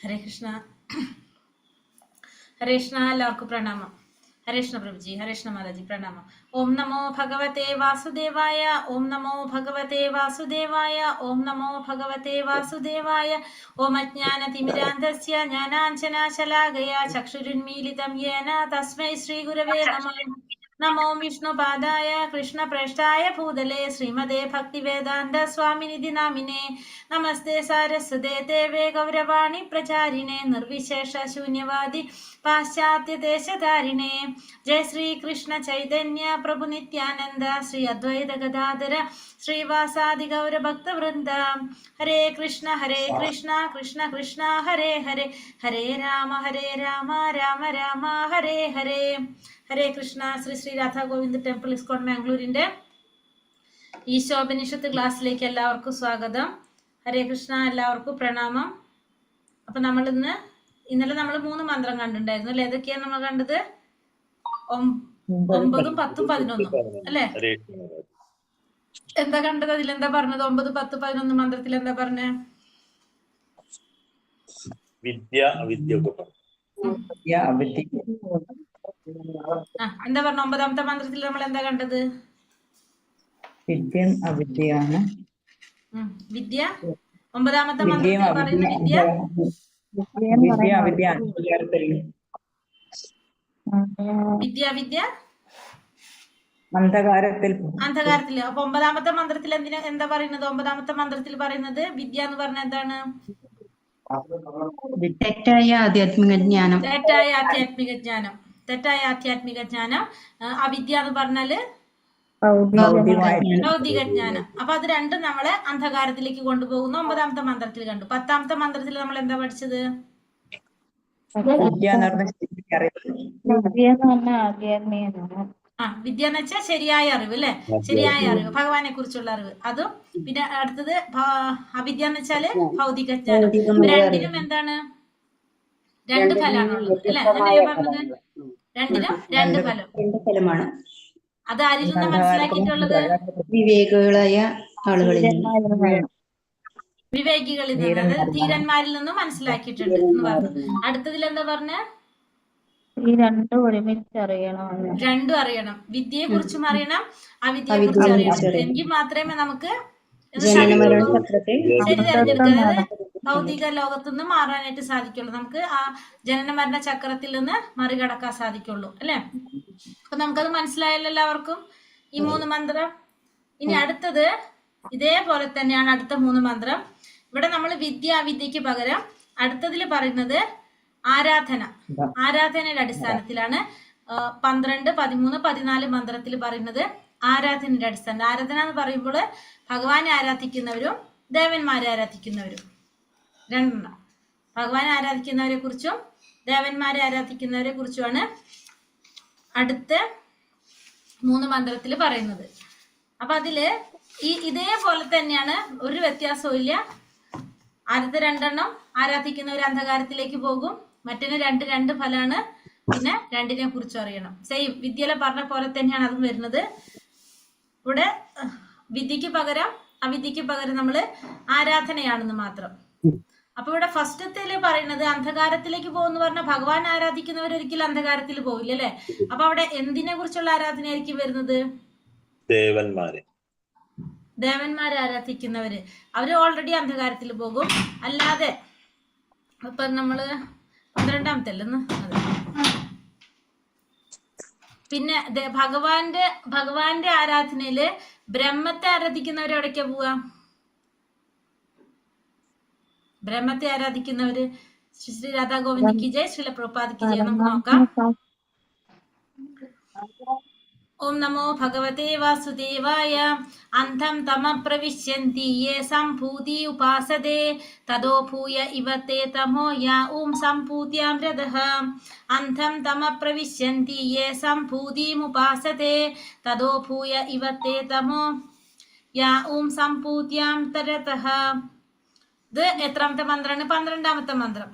ഹരേ കൃഷ്ണ. ഹരേ കൃഷ്ണ. എല്ലാവർക്കും പ്രണാമം. ഹരേ കൃഷ്ണ പ്രഭുജി, ഹരേ കൃഷ്ണ മാതാജി, പ്രണാമം. ഓം നമോ ഭഗവതേ വാസുദേവായ. ഓം നമോ ഭഗവതേ വാസുദേവായ. ഓം നമോ ഭഗവതേ വാസുദേവായ. ഓം അജ്ഞാനതിമിരാന്ധസ്യ ജ്ഞാനാഞ്ജനാശലാകയ ചക്ഷുരുന്മീലിതം യേന തസ്മൈ ശ്രീ ഗുരവേ നമഃ. നമോ വിഷ്ണുപാദായ കൃഷ്ണപ്രേഷ്ഠായ ഭൂതലേ ശ്രീമതേ ഭക്തിവേദാന്ത സ്വാമിനിധി നാമിനെ. നമസ്തേ സാരസ്വതേ ദേവേ ഗൗരവാണി പ്രചാരിണേ നിർവിശേഷ ശൂന്യവാദി പാശ്ചാത്യദേശധാരിണേ. ജയ ശ്രീ കൃഷ്ണ ചൈതന്യ പ്രഭു നിത്യാനന്ദ ശ്രീ അദ്വൈത ഗദാധര ശ്രീവാസാദി ഗൗരഭക്തവൃന്ദ. ഹരേ കൃഷ്ണ കൃഷ്ണ കൃഷ്ണ ഹരേ ഹരേ, ഹരേ രാമ രാമ രാമ ഹരേ ഹരേ. ഹരേ കൃഷ്ണ. ശ്രീ ശ്രീ രാധാ ഗോവിന്ദ് ടെമ്പിൾ ഇസ്കോൺ മാംഗ്ലൂരിന്റെ ഈശോപനിഷത്ത് ക്ലാസ്സിലേക്ക് എല്ലാവർക്കും സ്വാഗതം. ഹരേ കൃഷ്ണ. എല്ലാവർക്കും പ്രണാമം. അപ്പൊ ഇന്നലെ നമ്മൾ 3 മന്ത്രം കണ്ടിട്ടുണ്ടായിരുന്നു അല്ലെ? ഏതൊക്കെയാണ് നമ്മൾ കണ്ടത്? 9, 10, 11 അല്ലെ? എന്താ കണ്ടത്? അതിലെന്താ പറഞ്ഞത്? 9, 10, 11 മന്ത്രത്തിൽ എന്താ പറഞ്ഞ? വിദ്യ അവിദ്യ. എന്താ പറഞ്ഞ? 9ാമത്തെ മന്ത്രത്തിൽ നമ്മൾ എന്താ കണ്ടത്? വിദ്യ അവിദ്യയാണ്. വിദ്യ 9ാമത്തെ മന്ത്രത്തിൽ പറയുന്ന വിദ്യ വിദ്യ അന്ധകാരത്തിൽ. അപ്പൊ 9ാമത്തെ മന്ത്രത്തിൽ എന്താ പറയുന്നത്? 9ാമത്തെ മന്ത്രത്തിൽ പറയുന്നത് വിദ്യ എന്ന് പറഞ്ഞ എന്താണ്? തെറ്റായ ആധ്യാത്മിക ജ്ഞാനം. തെറ്റായ ആധ്യാത്മിക ജ്ഞാനം. അവിദ്യ എന്ന് പറഞ്ഞാല് ഭൗതിക ജ്ഞാനം. അപ്പൊ അത് രണ്ടും നമ്മളെ അന്ധകാരത്തിലേക്ക് കൊണ്ടുപോകുന്നു. 9ാമത്തെ മന്ത്രത്തിൽ കണ്ടു. 10ാമത്തെ മന്ത്രത്തിൽ നമ്മൾ എന്താ പഠിച്ചത്? വിദ്യ എന്ന് വെച്ചാൽ ശരിയായ അറിവ് അല്ലെ? ശരിയായ അറിവ്, ഭഗവാനെ കുറിച്ചുള്ള അറിവ്. അതും പിന്നെ അടുത്തത് അവിദ്യ എന്ന് വെച്ചാല് ഭൗതിക ജ്ഞാനം. രണ്ടിനും എന്താണ്? 2 ഫലമാണുള്ളത് അല്ലെ? അങ്ങനെയാ പറഞ്ഞത്. രണ്ടിനും 2 ഫലമാണ്. അത് ആരിൽ നിന്ന് മനസ്സിലാക്കിയിട്ടുള്ളത്? വിവേകികളായ ആളുകളിൽ വിവേകികളിൽ നിന്ന്, അതായത് ധീരന്മാരിൽ നിന്നും മനസ്സിലാക്കിയിട്ടുണ്ട് എന്ന് പറഞ്ഞു. അടുത്തതിൽ എന്താ പറഞ്ഞ? രണ്ടും ഒരുമിച്ച് അറിയണം. രണ്ടും അറിയണം. വിദ്യയെ കുറിച്ചും അറിയണം, അവിദ്യയെ കുറിച്ചും അറിയണം. എങ്കിൽ മാത്രമേ നമുക്ക് ശരി തിരഞ്ഞെടുക്കുക. അതായത് ഭൗതിക ലോകത്തുനിന്ന് മാറാനായിട്ട് സാധിക്കുള്ളൂ. നമുക്ക് ആ ജനന മരണ ചക്രത്തിൽ നിന്ന് മറികടക്കാൻ സാധിക്കുള്ളൂ അല്ലെ? അപ്പൊ നമുക്കത് മനസ്സിലായല്ലോ എല്ലാവർക്കും ഈ 3 മന്ത്രം. ഇനി അടുത്തത് ഇതേപോലെ തന്നെയാണ് അടുത്ത 3 മന്ത്രം. ഇവിടെ നമ്മൾ വിദ്യ അവിദ്യക്ക് പകരം അടുത്തതിൽ പറയുന്നത് ആരാധനയുടെ അടിസ്ഥാനത്തിലാണ്. 12, 13, 14 മന്ത്രത്തിൽ പറയുന്നത് ആരാധനയുടെ അടിസ്ഥാനം. ആരാധന എന്ന് പറയുമ്പോൾ ഭഗവാനെ ആരാധിക്കുന്നവരും ദേവന്മാരെ ആരാധിക്കുന്നവരും രണ്ടെണ്ണം. ഭഗവാനെ ആരാധിക്കുന്നവരെ കുറിച്ചും ദേവന്മാരെ ആരാധിക്കുന്നവരെ കുറിച്ചുമാണ് അടുത്ത 3 മന്ത്രത്തിൽ പറയുന്നത്. അപ്പൊ അതില് ഇതേപോലെ തന്നെയാണ്, ഒരു വ്യത്യാസവും ഇല്ല. ആദ്യത്തെ 2 ആരാധിക്കുന്നവർ അന്ധകാരത്തിലേക്ക് പോകും, മറ്റേന് 2 ഫലമാണ്. പിന്നെ 2നെ കുറിച്ച് അറിയണം. സെയിം വിദ്യയിലെ പറഞ്ഞ പോലെ തന്നെയാണ് അതും വരുന്നത്. ഇവിടെ വിദ്യക്ക് പകരം അവിദ്യക്ക് പകരം നമ്മള് ആരാധനയാണെന്ന് മാത്രം. അപ്പൊ ഇവിടെ ഫസ്റ്റത്തേല് പറയുന്നത് അന്ധകാരത്തിലേക്ക് പോകുന്ന പറഞ്ഞാൽ ഭഗവാൻ ആരാധിക്കുന്നവർ ഒരിക്കലും അന്ധകാരത്തിൽ പോവില്ല അല്ലെ? അപ്പൊ അവിടെ എന്തിനെ കുറിച്ചുള്ള ആരാധനയായിരിക്കും വരുന്നത്? ദേവന്മാരെ ആരാധിക്കുന്നവര് അവര് ഓൾറെഡി അന്ധകാരത്തിൽ പോകും. അല്ലാതെ ഇപ്പൊ നമ്മള് 12ാമത്തെ അല്ലെന്ന്. പിന്നെ ഭഗവാന്റെ ആരാധനയില് ബ്രഹ്മത്തെ ആരാധിക്കുന്നവര് എവിടേക്കാ പോവാ? ബ്രഹ്മത്തെ ആരാധിക്കുന്നവര് ശ്രീ രാധാ ഗോവിന്ദ് കി ജയ്, ശ്രീല പ്രഭുപാദ് കി ജയ്. നമുക്ക് നോക്കാം. ഓം നമോ ഭഗവതേ വാസുദേവായ. അന്ധം തമ പ്രവിശ്യന്തി യേ സംഭൂതി ഉപാസതേ തദോ ഭൂയ ഇവത്തെ തമോ യാ ഓം സംഭൂത്യാം രഥഃ. അന്ധം തമ പ്രവിശ്യന്തി യേ സംഭൂതിമുപാസതേ തദോ ഭൂയ ഇവത്തെ തമോ യാ ഓം സംഭൂത്യാം രഥഃ. ഇത് എത്രാമത്തെ മന്ത്രമാണ്? 12ാമത്തെ മന്ത്രം.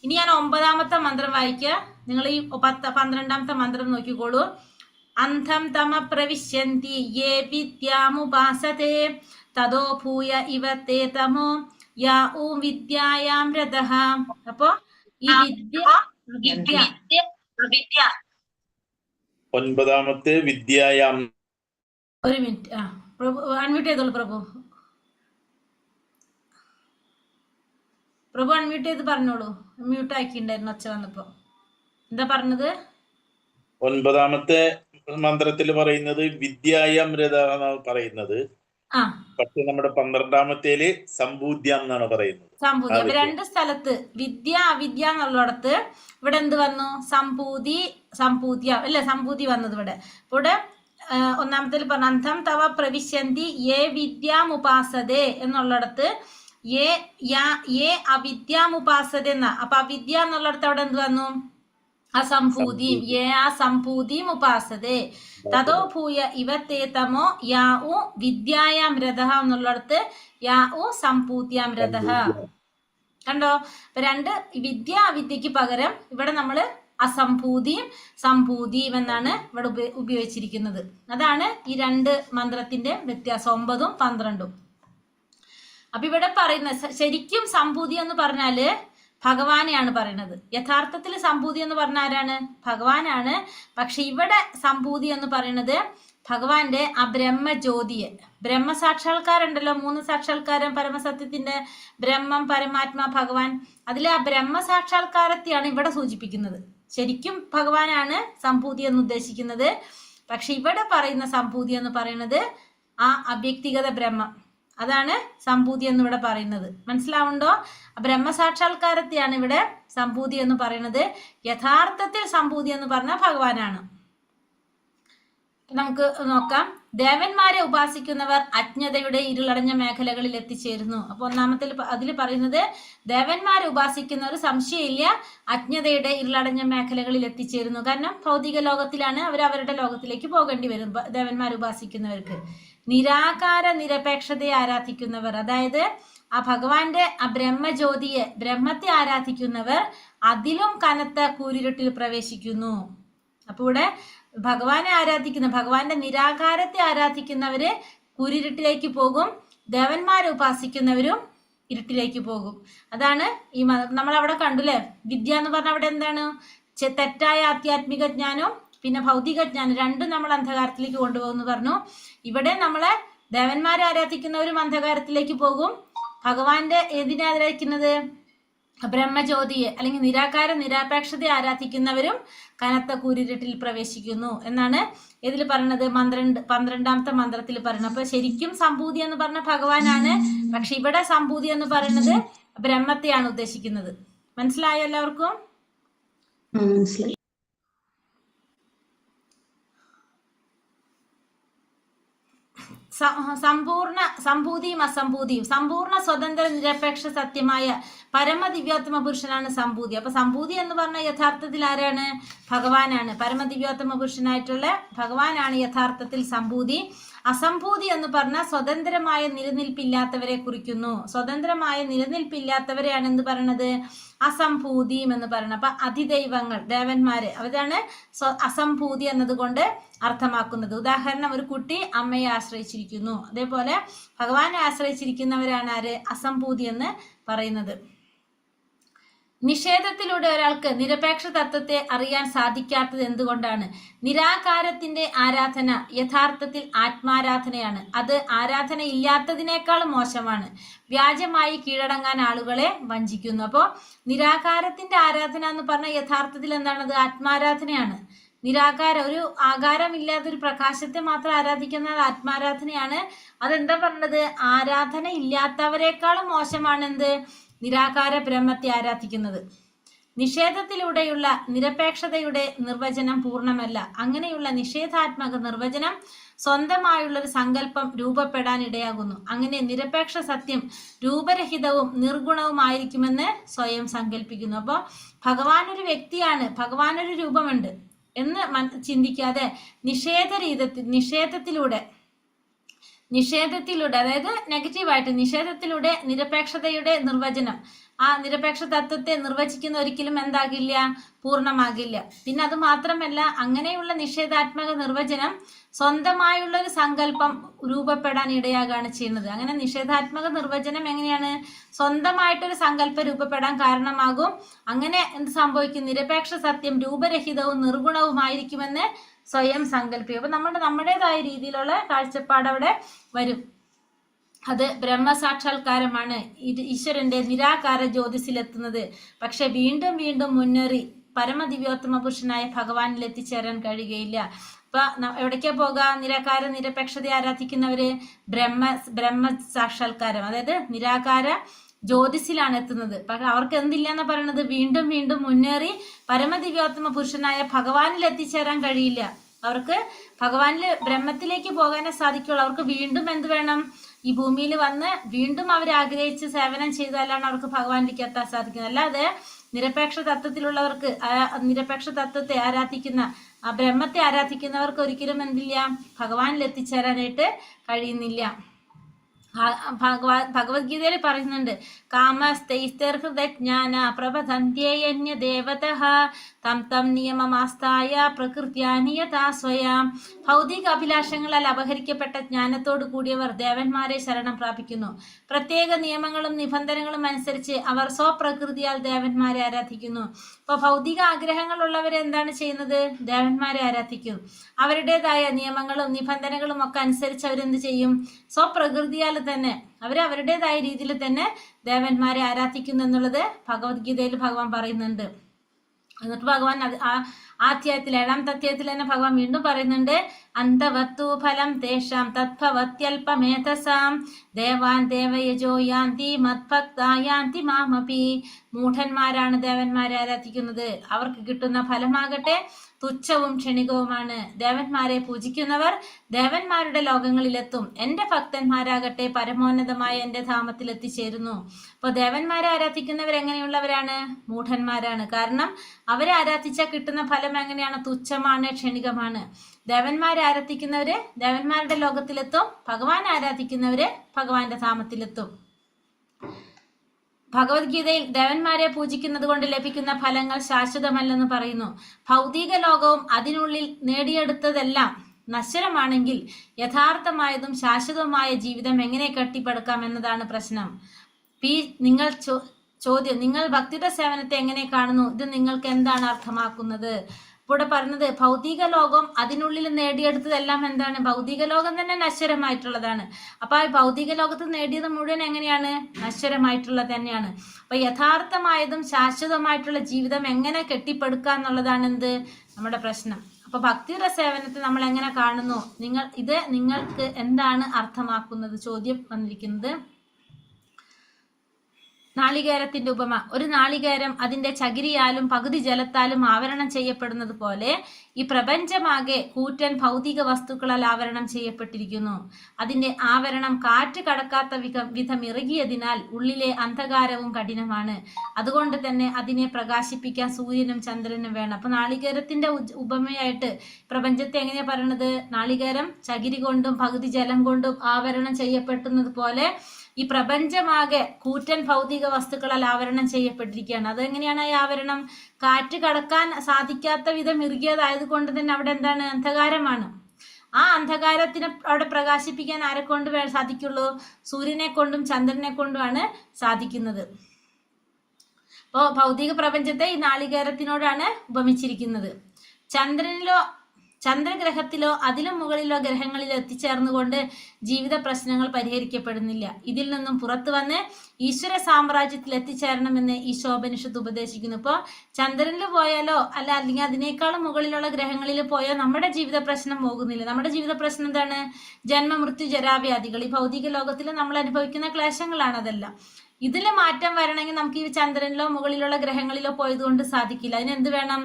ഇനി ഞാൻ 9ാമത്തെ മന്ത്രം വായിക്കുക. നിങ്ങൾ ഈ 12ാമത്തെ മന്ത്രം നോക്കിക്കോളൂ. അന്ധം തമ പ്രവിശ്യന്തി യേ വിദ്യാമുപാസതേ തദോ ഭൂയ ഇവത്തെ തമോ യാ ഊ വിദ്യായാം രഥഃ. അപ്പൊ ഈ വിദ്യ വിദ്യ ഒൻപതാമത്തെ വിദ്യായാം. ഒരു മിനിറ്റ്. പ്രഭു അൺമ്യൂട്ട് ചെയ്തോളൂ. പ്രഭു അൺമ്യൂട്ട് ചെയ്ത് പറഞ്ഞോളൂ. മ്യൂട്ട് ആക്കിണ്ടായിരുന്നു ഒച്ച വന്നപ്പോ. എന്താ പറഞ്ഞത്? ഒൻപതാമത്തെ മന്ത്രത്തിൽ പറയുന്നത് വിദ്യായാം രഥ എന്നാണ് പറയുന്നത്. ആ, പക്ഷെ നമ്മുടെ 12ാമത്തേല് സമ്പൂദ്യം എന്നാണ് പറയുന്നത്. സംഭൂതി. അപ്പൊ രണ്ട് സ്ഥലത്ത് വിദ്യ അവിദ്യ എന്നുള്ളിടത്ത് ഇവിടെ എന്ത് വന്നു? സംഭൂതി അല്ലെ? സംഭൂതി വന്നത് ഇവിടെ. ഇവിടെ ഒന്നാമത്തിൽ പറഞ്ഞ അന്ധം തവ പ്രവിശ്യന്തി യേ വിദ്യാമുപാസതേ എന്നുള്ളിടത്ത് യേ അവിദ്യാമുപാസത എന്ന. അപ്പൊ അവിദ്യ എന്നുള്ളിടത്ത് അവിടെ എന്ത് വന്നു? അസംഭൂതി. യേ അസംഭൂതിം ഉപാസതേ തതോ ഭൂയ ഇവത്തേതമോ യാ ഉ വിദ്യായാം രഥഃ എന്നുള്ളിടത്ത് യാ ഉ സംഭൂത്യാം രഥഃ. കണ്ടോ? ഇപ്പൊ രണ്ട് വിദ്യ അവിദ്യക്ക് പകരം ഇവിടെ നമ്മള് അസംഭൂതിയും സംഭൂതിയും എന്നാണ് ഇവിടെ ഉപയോഗിച്ചിരിക്കുന്നത്. അതാണ് ഈ രണ്ട് മന്ത്രത്തിന്റെ വ്യത്യാസം, 9ഉം 12ഉം. അപ്പൊ ഇവിടെ പറയുന്ന ശരിക്കും സംഭൂതി എന്ന് പറഞ്ഞാല് ഭഗവാനെയാണ് പറയുന്നത്. യഥാർത്ഥത്തിൽ സംഭൂതി എന്ന് പറഞ്ഞ ആരാണ്? ഭഗവാനാണ്. പക്ഷെ ഇവിടെ സംഭൂതി എന്ന് പറയുന്നത് ഭഗവാന്റെ ആ ബ്രഹ്മജ്യോതിയെ, ബ്രഹ്മസാക്ഷാത്കാരുണ്ടല്ലോ, 3 സാക്ഷാത്കാരം പരമസത്യത്തിന്റെ, ബ്രഹ്മം, പരമാത്മാ, ഭഗവാൻ. അതിലെ ആ ബ്രഹ്മസാക്ഷാത്കാരത്തെയാണ് ഇവിടെ സൂചിപ്പിക്കുന്നത്. ശരിക്കും ഭഗവാനാണ് സംഭൂതി എന്ന് ഉദ്ദേശിക്കുന്നത്. പക്ഷെ ഇവിടെ പറയുന്ന സംഭൂതി എന്ന് പറയുന്നത് ആ അവ്യക്തിഗത ബ്രഹ്മം, അതാണ് സംഭൂതി എന്ന് ഇവിടെ പറയുന്നത്. മനസ്സിലാവുണ്ടോ? ബ്രഹ്മസാക്ഷാത്കാരത്തെയാണ് ഇവിടെ സംഭൂതി എന്ന് പറയുന്നത്. യഥാർത്ഥത്തിൽ സംഭൂതി എന്ന് പറഞ്ഞാൽ ഭഗവാനാണ്. നമുക്ക് നോക്കാം. ദേവന്മാരെ ഉപാസിക്കുന്നവർ അജ്ഞതയുടെ ഇരുളടഞ്ഞ മേഖലകളിൽ എത്തിച്ചേരുന്നു. അപ്പൊ ഒന്നാമത്തിൽ അതിൽ പറയുന്നത് ദേവന്മാരെ ഉപാസിക്കുന്നവർ സംശയമില്ല അജ്ഞതയുടെ ഇരുളടഞ്ഞ മേഖലകളിൽ എത്തിച്ചേരുന്നു. കാരണം ഭൗതിക ലോകത്തിലാണ് അവർ അവരുടെ ലോകത്തിലേക്ക് പോകേണ്ടി വരും ദേവന്മാരെ ഉപാസിക്കുന്നവർക്ക്. നിരാകാര നിരപേക്ഷതയെ ആരാധിക്കുന്നവർ, അതായത് ആ ഭഗവാന്റെ ആ ബ്രഹ്മജ്യോതിയെ, ബ്രഹ്മത്തെ ആരാധിക്കുന്നവർ അതിലും കനത്ത കൂരിരുട്ടിൽ പ്രവേശിക്കുന്നു. അപ്പൊ ഇവിടെ ഭഗവാനെ ആരാധിക്കുന്ന, ഭഗവാന്റെ നിരാകാരത്തെ ആരാധിക്കുന്നവര് കൂരിരുട്ടിലേക്ക് പോകും, ദേവന്മാരെ ഉപാസിക്കുന്നവരും ഇരുട്ടിലേക്ക് പോകും. അതാണ് ഈ നമ്മൾ അവിടെ കണ്ടുല്ലേ, വിദ്യ എന്ന് പറഞ്ഞ അവിടെ എന്താണ്? തെറ്റായ ആധ്യാത്മിക ജ്ഞാനവും പിന്നെ ഭൗതിക ജ്ഞാനം രണ്ടും നമ്മൾ അന്ധകാരത്തിലേക്ക് കൊണ്ടുപോകുന്നു പറഞ്ഞു. ഇവിടെ നമ്മളെ ദേവന്മാരെ ആരാധിക്കുന്നവരും അന്ധകാരത്തിലേക്ക് പോകും. ഭഗവാന്റെ ഏതിനെ ആരാധിക്കുന്നത്? ബ്രഹ്മജ്യോതിയെ അല്ലെങ്കിൽ നിരാകാര നിരാപേക്ഷതയെ ആരാധിക്കുന്നവരും കനത്ത കൂരിരുട്ടിൽ പ്രവേശിക്കുന്നു എന്നാണ് ഇതിൽ പറയുന്നത്. 12ാമത്തെ മന്ത്രത്തിൽ പറയുന്നത്. അപ്പൊ ശരിക്കും സംഭൂതി എന്ന് പറഞ്ഞ ഭഗവാനാണ്. പക്ഷെ ഇവിടെ സംഭൂതി എന്ന് പറയുന്നത് ബ്രഹ്മത്തെയാണ് ഉദ്ദേശിക്കുന്നത്. മനസ്സിലായോ എല്ലാവർക്കും? മനസ്സിലായി. സംഭൂതിയും അസംഭൂതിയും. സമ്പൂർണ്ണ സ്വതന്ത്ര നിരപേക്ഷ സത്യമായ പരമദിവ്യോത്തമ പുരുഷനാണ് സംഭൂതി. അപ്പൊ സംഭൂതി എന്ന് പറഞ്ഞ യഥാർത്ഥത്തിൽ ആരാണ്? ഭഗവാനാണ്. പരമദിവ്യോത്തമ പുരുഷനായിട്ടുള്ള ഭഗവാനാണ് യഥാർത്ഥത്തിൽ സംഭൂതി. അസംഭൂതി എന്ന് പറഞ്ഞാൽ സ്വതന്ത്രമായ നിലനിൽപ്പില്ലാത്തവരെ കുറിക്കുന്നു. സ്വതന്ത്രമായ നിലനിൽപ്പില്ലാത്തവരെയാണ് എന്ത് പറയണത്? അസംഭൂതിയും എന്ന് പറയുന്നത്. അപ്പൊ അതിദൈവങ്ങൾ, ദേവന്മാര്, അവരാണ് അസംഭൂതി എന്നതുകൊണ്ട് അർത്ഥമാക്കുന്നത്. ഉദാഹരണം, ഒരു കുട്ടി അമ്മയെ ആശ്രയിച്ചിരിക്കുന്നു. അതേപോലെ ഭഗവാനെ ആശ്രയിച്ചിരിക്കുന്നവരാണ് ആര്? അസംഭൂതി എന്ന് പറയുന്നത്. നിഷേധത്തിലൂടെ ഒരാൾക്ക് നിരപേക്ഷ തത്വത്തെ അറിയാൻ സാധിക്കാത്തത് എന്തുകൊണ്ടാണ്? നിരാകാരത്തിന്റെ ആരാധന യഥാർത്ഥത്തിൽ ആത്മാരാധനയാണ്. അത് ആരാധന ഇല്ലാത്തതിനേക്കാളും മോശമാണ്. വ്യാജമായി കീഴടങ്ങാൻ ആളുകളെ വഞ്ചിക്കുന്നു. അപ്പോ നിരാകാരത്തിന്റെ ആരാധന എന്ന് പറഞ്ഞ യഥാർത്ഥത്തിൽ എന്താണത്? ആത്മാരാധനയാണ്. നിരാകാരം, ഒരു ആകാരമില്ലാത്ത ഒരു പ്രകാശത്തെ മാത്രം ആരാധിക്കുന്നത് ആത്മാരാധനയാണ്. അതെന്താ പറഞ്ഞത്? ആരാധന ഇല്ലാത്തവരെക്കാളും മോശമാണ് എന്ത്? നിരാകാര ബ്രഹ്മത്തെ ആരാധിക്കുന്നത്. നിഷേധത്തിലൂടെയുള്ള നിരപേക്ഷതയുടെ നിർവചനം പൂർണ്ണമല്ല. അങ്ങനെയുള്ള നിഷേധാത്മക നിർവചനം സ്വന്തമായുള്ളൊരു സങ്കല്പം രൂപപ്പെടാൻ ഇടയാകുന്നു. അങ്ങനെ നിരപേക്ഷ സത്യം രൂപരഹിതവും നിർഗുണവുമായിരിക്കുമെന്ന് സ്വയം സങ്കല്പിക്കുന്നു. അപ്പോൾ ഭഗവാൻ ഒരു വ്യക്തിയാണ്, ഭഗവാനൊരു രൂപമുണ്ട് എന്ന് ചിന്തിക്കാതെ നിഷേധത്തിലൂടെ, അതായത് നെഗറ്റീവായിട്ട് നിഷേധത്തിലൂടെ നിരപേക്ഷതയുടെ നിർവചനം, ആ നിരപേക്ഷ തത്വത്തെ നിർവചിക്കുന്ന ഒരിക്കലും എന്താകില്ല, പൂർണ്ണമാകില്ല. പിന്നെ അത് മാത്രമല്ല, അങ്ങനെയുള്ള നിഷേധാത്മക നിർവചനം സ്വന്തമായുള്ള ഒരു സങ്കല്പം രൂപപ്പെടാൻ ഇടയാകാണ് ചെയ്യുന്നത്. അങ്ങനെ നിഷേധാത്മക നിർവചനം എങ്ങനെയാണ്, സ്വന്തമായിട്ടൊരു സങ്കല്പം രൂപപ്പെടാൻ കാരണമാകും. അങ്ങനെ എന്ത് സംഭവിക്കും, നിരപേക്ഷ സത്യം രൂപരഹിതവും നിർഗുണവുമായിരിക്കുമെന്ന് സ്വയം സങ്കല്പിക്കും. അപ്പൊ നമ്മുടേതായ രീതിയിലുള്ള കാഴ്ചപ്പാട് അവിടെ വരും. അത് ബ്രഹ്മസാക്ഷാത്കാരമാണ്, ഈശ്വരന്റെ നിരാകാര ജ്യോതിസിലെത്തുന്നത്. പക്ഷെ വീണ്ടും വീണ്ടും മുന്നേറി പരമദിവ്യോത്തമ പുരുഷനായ ഭഗവാനിൽ എത്തിച്ചേരാൻ കഴിയുകയില്ല. അപ്പൊ എവിടേക്കാ പോകാ, നിരാകാര നിരപേക്ഷതയെ ആരാധിക്കുന്നവര് ബ്രഹ്മ സാക്ഷാത്കാരം, അതായത് നിരാകാര ജ്യോതിസിലാണ് എത്തുന്നത്. പക്ഷെ അവർക്ക് എന്തില്ല എന്ന് പറയുന്നത്, വീണ്ടും വീണ്ടും മുന്നേറി പരമദിവ്യോത്തമ പുരുഷനായ ഭഗവാനിൽ എത്തിച്ചേരാൻ കഴിയില്ല. അവർക്ക് ഭഗവാനില് ബ്രഹ്മത്തിലേക്ക് പോകാനേ സാധിക്കുള്ളൂ. അവർക്ക് വീണ്ടും എന്ത് വേണം, ഈ ഭൂമിയിൽ വന്ന് വീണ്ടും അവർ ആഗ്രഹിച്ച് സേവനം ചെയ്താലാണ് അവർക്ക് ഭഗവാനിലേക്ക് എത്താൻ സാധിക്കുന്നത്. അല്ലാതെ നിരപേക്ഷ തത്വത്തിലുള്ളവർക്ക്, നിരപേക്ഷ തത്വത്തെ ആരാധിക്കുന്ന, ആ ബ്രഹ്മത്തെ ആരാധിക്കുന്നവർക്ക് ഒരിക്കലും എന്തില്ല, ഭഗവാനിൽ എത്തിച്ചേരാനായിട്ട് കഴിയുന്നില്ല. ഭഗവത്ഗീതയിൽ പറയുന്നുണ്ട്, കാമസ്തൈസ്തർഹൃദജ്ഞാന പ്രബധന്ത്യന്യ ദേവതഃ തം തം നിയമമാസ്തായ പ്രകൃത്യാനിയതാ സ്വയം. ഭൗതിക അഭിലാഷങ്ങളാൽ അപഹരിക്കപ്പെട്ട ജ്ഞാനത്തോടു കൂടിയവർ ദേവന്മാരെ ശരണം പ്രാപിക്കുന്നു. പ്രത്യേക നിയമങ്ങളും നിബന്ധനകളും അനുസരിച്ച് അവർ സ്വപ്രകൃതിയാൽ ദേവന്മാരെ ആരാധിക്കുന്നു. ഇപ്പൊ ഭൗതിക ആഗ്രഹങ്ങളുള്ളവരെ എന്താണ് ചെയ്യുന്നത്, ദേവന്മാരെ ആരാധിക്കും. അവരുടേതായ നിയമങ്ങളും നിബന്ധനകളും ഒക്കെ അനുസരിച്ച് അവരെന്ത് ചെയ്യും, സ്വപ്രകൃതിയാൽ തന്നെ അവരുടേതായ രീതിയിൽ തന്നെ ദേവന്മാരെ ആരാധിക്കുന്നു എന്നുള്ളത് ഭഗവത്ഗീതയിൽ ഭഗവാൻ പറയുന്നുണ്ട്. എന്നിട്ട് ഭഗവാൻ അധ്യായത്തിൽ 7ാമത്തെ അധ്യായത്തിൽ തന്നെ ഭഗവാൻ വീണ്ടും പറയുന്നുണ്ട്, അന്തവത്തു ഫലം തേഷാം തത്ഭവത്യൽപമേധസാം ദേവാൻ ദേവയജോ യാന്തി മദ്ഭക്താ യാന്തി മാമപി. മൂഢന്മാരാണ് ദേവന്മാരെ ആരാധിക്കുന്നത്, അവർക്ക് കിട്ടുന്ന ഫലമാകട്ടെ തുച്ഛവും ക്ഷണികവുമാണ്. ദേവന്മാരെ പൂജിക്കുന്നവർ ദേവന്മാരുടെ ലോകങ്ങളിലെത്തും, എന്റെ ഭക്തന്മാരാകട്ടെ പരമോന്നതമായ എന്റെ ധാമത്തിൽ എത്തിച്ചേരുന്നു. അപ്പൊ ദേവന്മാരെ ആരാധിക്കുന്നവർ എങ്ങനെയുള്ളവരാണ്, മൂഢന്മാരാണ്. കാരണം അവരെ ആരാധിച്ചാൽ കിട്ടുന്ന ഫലം എങ്ങനെയാണ്, തുച്ഛമാണ്, ക്ഷണികമാണ്. ദേവന്മാരെ ആരാധിക്കുന്നവര് ദേവന്മാരുടെ ലോകത്തിലെത്തും, ഭഗവാൻ ആരാധിക്കുന്നവര് ഭഗവാന്റെ ധാമത്തിലെത്തും. ഭഗവത്ഗീതയിൽ ദേവന്മാരെ പൂജിക്കുന്നത് കൊണ്ട് ലഭിക്കുന്ന ഫലങ്ങൾ ശാശ്വതമല്ലെന്ന് പറയുന്നു. ഭൗതിക ലോകവും അതിനുള്ളിൽ നേടിയെടുത്തതെല്ലാം നശ്വരമാണെങ്കിൽ യഥാർത്ഥമായതും ശാശ്വതവുമായ ജീവിതം എങ്ങനെ കെട്ടിപ്പടുക്കാം എന്നതാണ് പ്രശ്നം. ചോദ്യം, നിങ്ങൾ ഭക്തിയുടെ സേവനത്തെ എങ്ങനെ കാണുന്നു, ഇത് നിങ്ങൾക്ക് എന്താണ് അർത്ഥമാക്കുന്നത്? ഇവിടെ പറഞ്ഞത് ഭൗതിക ലോകം അതിനുള്ളിൽ നേടിയെടുത്തതെല്ലാം എന്താണ്, ഭൗതിക ലോകം തന്നെ നശ്വരമായിട്ടുള്ളതാണ്. അപ്പൊ ആ ഭൗതിക ലോകത്ത് നേടിയത് മുഴുവൻ എങ്ങനെയാണ്, നശ്വരമായിട്ടുള്ളത് തന്നെയാണ്. അപ്പൊ യഥാർത്ഥമായതും ശാശ്വതമായിട്ടുള്ള ജീവിതം എങ്ങനെ കെട്ടിപ്പടുക്കുക എന്നുള്ളതാണ് എന്ത്, നമ്മുടെ പ്രശ്നം. അപ്പൊ ഭക്തിയുടെ സേവനത്തെ നമ്മൾ എങ്ങനെ കാണുന്നു, നിങ്ങൾക്ക് എന്താണ് അർത്ഥമാക്കുന്നത്, ചോദ്യം വന്നിരിക്കുന്നത്. നാളികേരത്തിന്റെ ഉപമ. ഒരു നാളികേരം അതിന്റെ ചകിരിയാലും പകുതി ജലത്താലും ആവരണം ചെയ്യപ്പെടുന്നത് പോലെ ഈ പ്രപഞ്ചമാകെ കൂറ്റൻ ഭൗതിക വസ്തുക്കളാൽ ആവരണം ചെയ്യപ്പെട്ടിരിക്കുന്നു. അതിന്റെ ആവരണം കാറ്റ് കടക്കാത്ത വിധം ഇറുകിയതിനാൽ ഉള്ളിലെ അന്ധകാരവും കഠിനമാണ്. അതുകൊണ്ട് തന്നെ അതിനെ പ്രകാശിപ്പിക്കാൻ സൂര്യനും ചന്ദ്രനും വേണം. അപ്പൊ നാളികേരത്തിന്റെ ഉപമയായിട്ട് പ്രപഞ്ചത്തെ എങ്ങനെയാ പറയണത്, നാളികേരം ചകിരി കൊണ്ടും പകുതി ജലം കൊണ്ടും ആവരണം ചെയ്യപ്പെടുന്നത് പോലെ ഈ പ്രപഞ്ചമാകെ കൂറ്റൻ ഭൗതിക വസ്തുക്കളാൽ ആവരണം ചെയ്യപ്പെട്ടിരിക്കുകയാണ്. അതെങ്ങനെയാണ് ഈ ആവരണം, കാറ്റ് കടക്കാൻ സാധിക്കാത്ത വിധം ഇറുകിയതായത് കൊണ്ട് തന്നെ അവിടെ എന്താണ്, അന്ധകാരമാണ്. ആ അന്ധകാരത്തിനെ അവിടെ പ്രകാശിപ്പിക്കാൻ ആരെ കൊണ്ട് സാധിക്കുള്ളൂ, സൂര്യനെ കൊണ്ടും ചന്ദ്രനെ കൊണ്ടുമാണ് സാധിക്കുന്നത്. അപ്പോൾ ഭൗതിക പ്രപഞ്ചത്തെ ഈ നാളികേരത്തിനോടാണ് ഉപമിച്ചിരിക്കുന്നത്. ചന്ദ്രഗ്രഹത്തിലോ അതിലും മുകളിലോ ഗ്രഹങ്ങളിലോ എത്തിച്ചേർന്നുകൊണ്ട് ജീവിത പ്രശ്നങ്ങൾ പരിഹരിക്കപ്പെടുന്നില്ല. ഇതിൽ നിന്നും പുറത്തു വന്ന് ഈശ്വര സാമ്രാജ്യത്തിൽ എത്തിച്ചേരണമെന്ന് ഈ ശോഭനിഷത്ത് ഉപദേശിക്കുന്നു. ഇപ്പോൾ ചന്ദ്രനിൽ പോയാലോ അല്ലെങ്കിൽ അതിനേക്കാളും മുകളിലുള്ള ഗ്രഹങ്ങളിൽ പോയാൽ നമ്മുടെ ജീവിത പ്രശ്നം പോകുന്നില്ല. നമ്മുടെ ജീവിത പ്രശ്നം എന്താണ്, ജന്മമൃത്യു ജരാവ്യാധികൾ, ഈ ഭൗതിക ലോകത്തിൽ നമ്മൾ അനുഭവിക്കുന്ന ക്ലേശങ്ങളാണ് അതെല്ലാം. ഇതിൽ മാറ്റം വരണമെങ്കിൽ നമുക്ക് ഈ ചന്ദ്രനിലോ മുകളിലുള്ള ഗ്രഹങ്ങളിലോ പോയതുകൊണ്ട് സാധിക്കില്ല. അതിനെന്ത് വേണം,